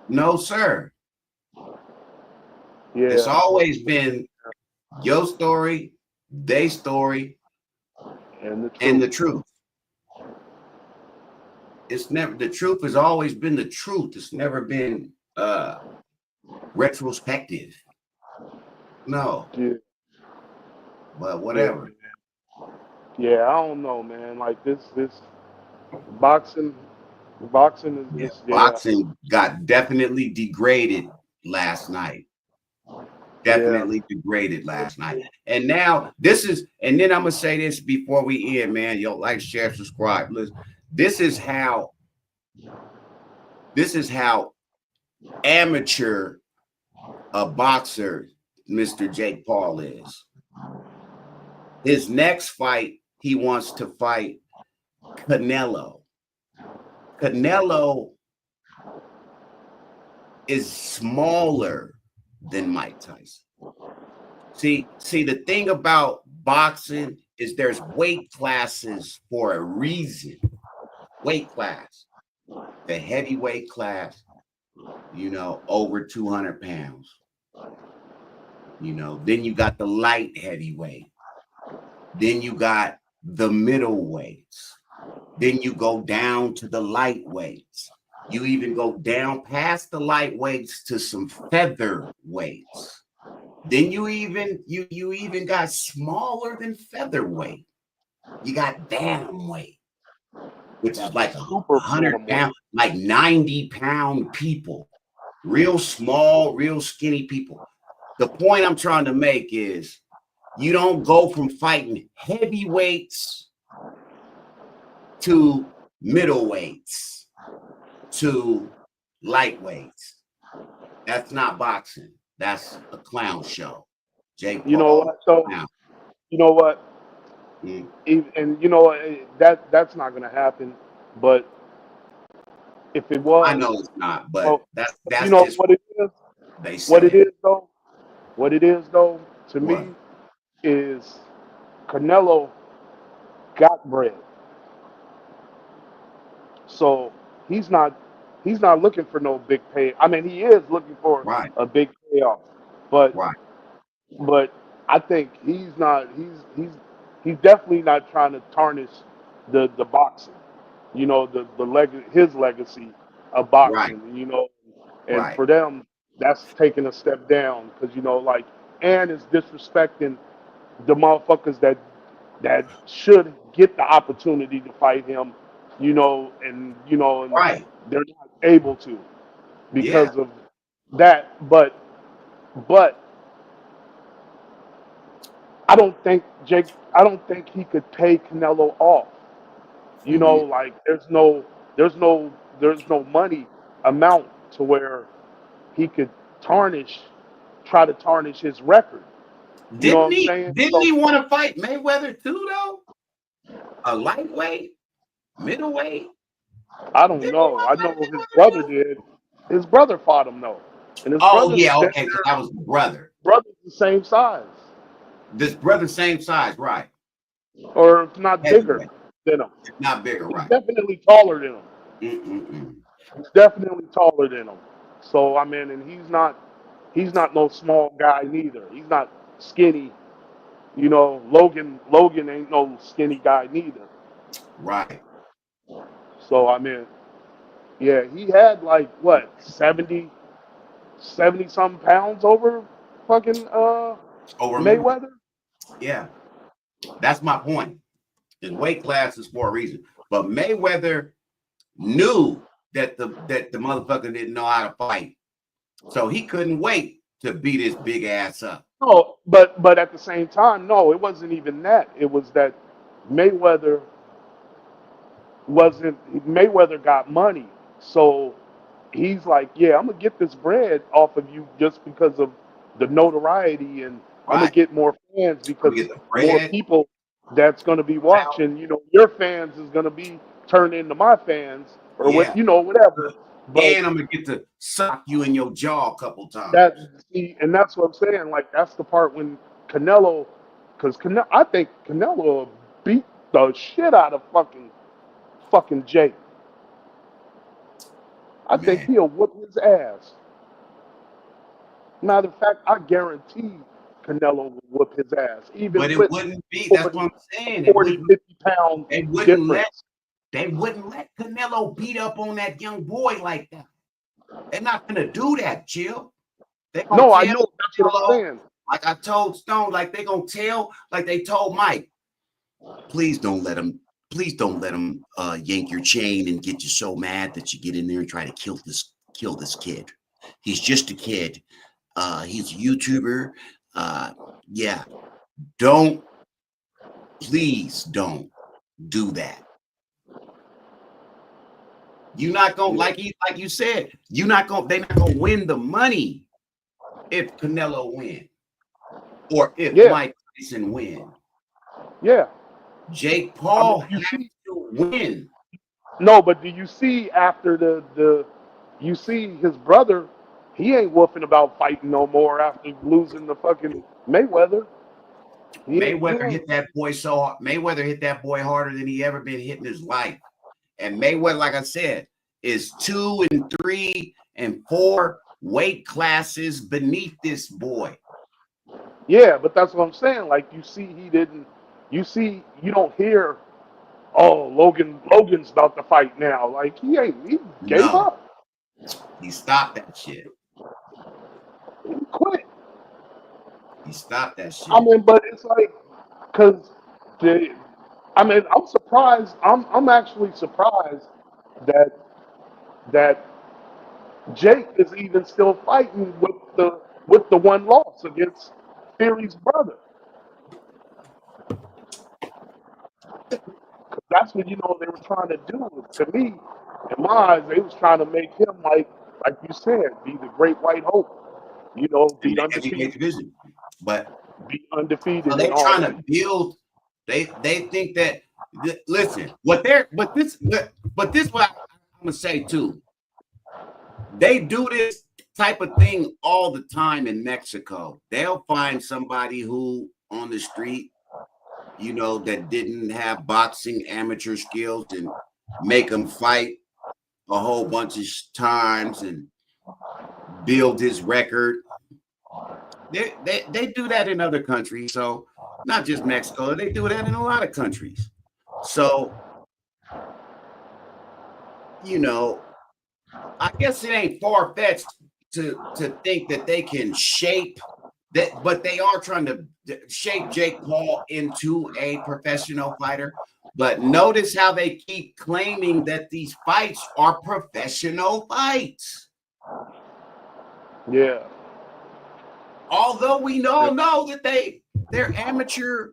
No, sir. It's yeah, always been your story, their story, and the and truth. the truth. It's never the truth has always been the truth. It's never been retrospective. No, Yeah, but yeah, whatever. yeah. I don't know, man. Like, this boxing, boxing Yeah, is yeah, boxing got definitely degraded last night. yeah. Definitely degraded last night. And now and then I'm gonna say this before we end, man. Yo, like, share, subscribe. Listen, this is how this is how amateur a boxer Mr. Jake Paul is. His next fight, he wants to fight Canelo. Canelo is smaller than Mike Tyson. See, the thing about boxing is there's weight classes for a reason. Weight class, the heavyweight class, over 200 pounds. Then you got the light heavyweight. Then you got the middleweights. Then you go down to the lightweights. You even go down past the lightweights to some featherweights. Then you even got smaller than featherweight. You got bantamweight, which is Got the like a super 100 pound, bantamweight. like 90-pound people, real small, real skinny people. The point I'm trying to make is you don't go from fighting heavyweights to middleweights to lightweights. That's not boxing. That's a clown show. Jake You know Paul, what? So, clown. you know what? Mm, And you know what? That's not gonna happen. But if it I was, know it's not, but well, you that's know just what it is. they What it say. is though. What it is though. To What? me, is Canelo got bread. So he's not he's not looking for no big pay. I mean, he is looking for Right, a big payoff, but right, but I think he's definitely not trying to tarnish the boxing. You know, his legacy of right, boxing. And right. for them, that's taking a step down because, like, and is disrespecting the motherfuckers that should get the opportunity to fight him, and Right. they're not able to Yeah. because of that. But I don't think he could pay Canelo off. Mhm. Like there's no there's no money amount to where he could tarnish try to tarnish his record. You know what Didn't I'm he? saying? Didn't So he want to fight Mayweather too, though? A lightweight, middleweight. I don't Didn't he know. want I to fight know his Mayweather brother too? did. His brother fought him though, and his Oh brother's yeah, been okay, because there. that was the brother. Brother's the same size, This brother, same size, right? or if not bigger Heavyweight, than him. if not bigger, He's right? definitely taller than him. Mm-mm-mm. He's definitely taller than him. So I mean, and he's not no small guy neither. He's not skinny. Logan ain't no skinny guy neither. Right. So I mean, yeah, he had like what 70 some pounds over fucking Over me. Mayweather. Yeah, that's my point. His weight class is for a reason. But Mayweather knew that the motherfucker didn't know how to fight, so he couldn't wait to beat his big ass up. No, but at the same time, no, it wasn't even that. It was that Mayweather wasn't Mayweather got money. So he's like, yeah, I'm gonna get this bread off of you just because of the notoriety, and I'm gonna Right. get more fans I'm gonna because get the more bread people that's gonna be out. watching. Your fans is gonna be turned into my fans or what, Yeah. whatever. But And I'm gonna get to sock you in your jaw a couple that times. see, and that's what I'm saying. Like that's the part when Canelo, because I think Canelo beat the shit out of fucking Jake. I think Man. he'll whoop his ass. Matter of fact, I guarantee Canelo will whoop his ass, But even it with wouldn't be, that's what 40, I'm saying. It 40, wouldn't 50 pound they wouldn't let difference. they wouldn't let Canelo beat up on that young boy like that. They're not gonna do that, Chill. They're gonna No, I tell know. That's what I'm Canelo, saying. like I told Stone, like they gonna tell, like they told Mike, please don't let him, yank your chain and get you so mad that you get in there and try to kill this kid. He's just a kid. He's a YouTuber. Yeah, don't, please don't do that. You're not gonna, Yeah, like you said, they're not gonna win the money if Canelo win or if yeah, Mike Tyson win. yeah. Jake I mean, Paul you has see, to win. no, but do you see after you see his brother? He ain't woofing about fighting no more after losing the fucking Mayweather. He Mayweather ain't. hit that boy so hard. Mayweather hit that boy harder than he ever been hit in his life. And Mayweather, like I said, is 2 and 3 and 4 weight classes beneath this boy. Yeah, but that's what I'm saying. Like you see, he didn't. You don't hear. Oh, Logan's about to fight now. Like he ain't. He gave No, up. he stopped that shit. He quit. He stopped that I shit. mean, but it's like, cause the. I mean, I'm surprised. I'm actually surprised that that Jake is even still fighting with the one loss against Fury's brother. That's what they were trying to do. To me, in my eyes, they was trying to make him like you said, be the great white hope. In Be the heavyweight undefeated, division. But be undefeated, they're and all trying that. to build. They think that. Listen, what they're but this what I'm gonna say too. They do this type of thing all the time in Mexico. They'll find somebody who on the street, that didn't have boxing amateur skills and make them fight a whole bunch of times and build his record. They do that in other countries. So not just Mexico, they do that in a lot of countries. So, you know, I guess it ain't far-fetched to think that But they are trying to shape Jake Paul into a professional fighter. But notice how they keep claiming that these fights are professional fights. Yeah. Although we all know that they're amateur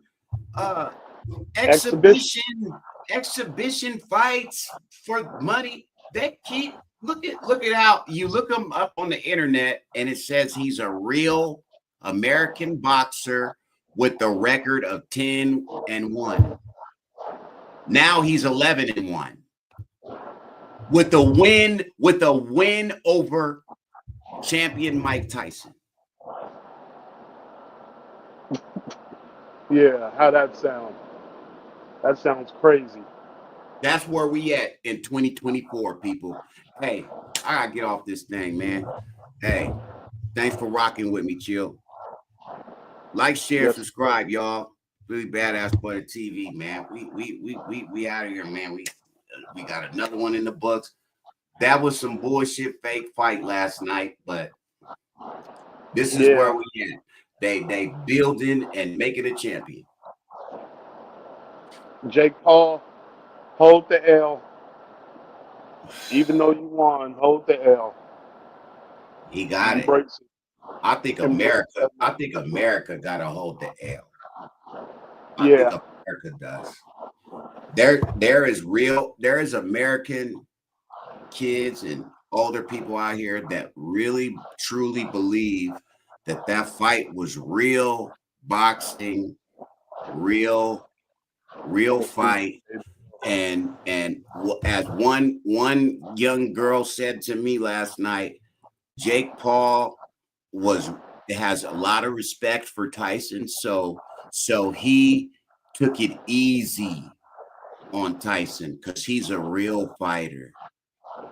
Exhibition. exhibition fights for money. They keep look at how you look him up on the internet and it says he's a real American boxer with the record of 10-1. Now he's 11-1 with a win over champion Mike Tyson. Yeah, how that sound? That sounds crazy. That's where we at in 2024, people. Hey, I gotta get off this thing, man. Hey, thanks for rocking with me, Chill. Like, share, Yes. subscribe, y'all. Really badass butter TV, man. We out of here, man. We got another one in the books. That was some bullshit fake fight last night, but this is where we at. They building and making a champion. Jake Paul, hold the L. Even though you won, hold the L. He got it. Embrace it. I think America gotta hold the L. I Yeah. think America does. There is American kids and older people out here that really truly believe that fight was real boxing, real fight. And as one young girl said to me last night, Jake Paul has a lot of respect for Tyson, so he took it easy on Tyson because he's a real fighter,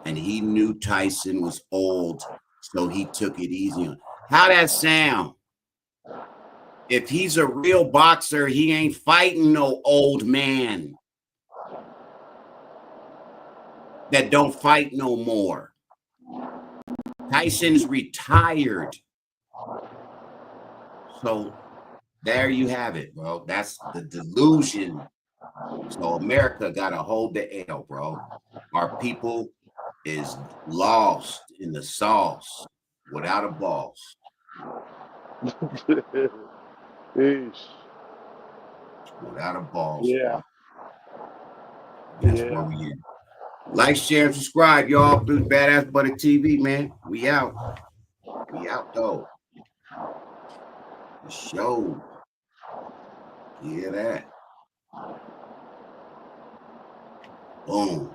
and he knew Tyson was old, so he took it easy on. How that sound? If he's a real boxer, he ain't fighting no old man that don't fight no more. Tyson's retired. So there you have it, bro. That's the delusion. So America got to hold the L, bro. Our people is lost in the sauce without a boss. Without a boss. Yeah. That's where we at. Like, share, and subscribe, y'all. Badass Butter TV, man. We out. We out, though. The show. Hear that? Boom.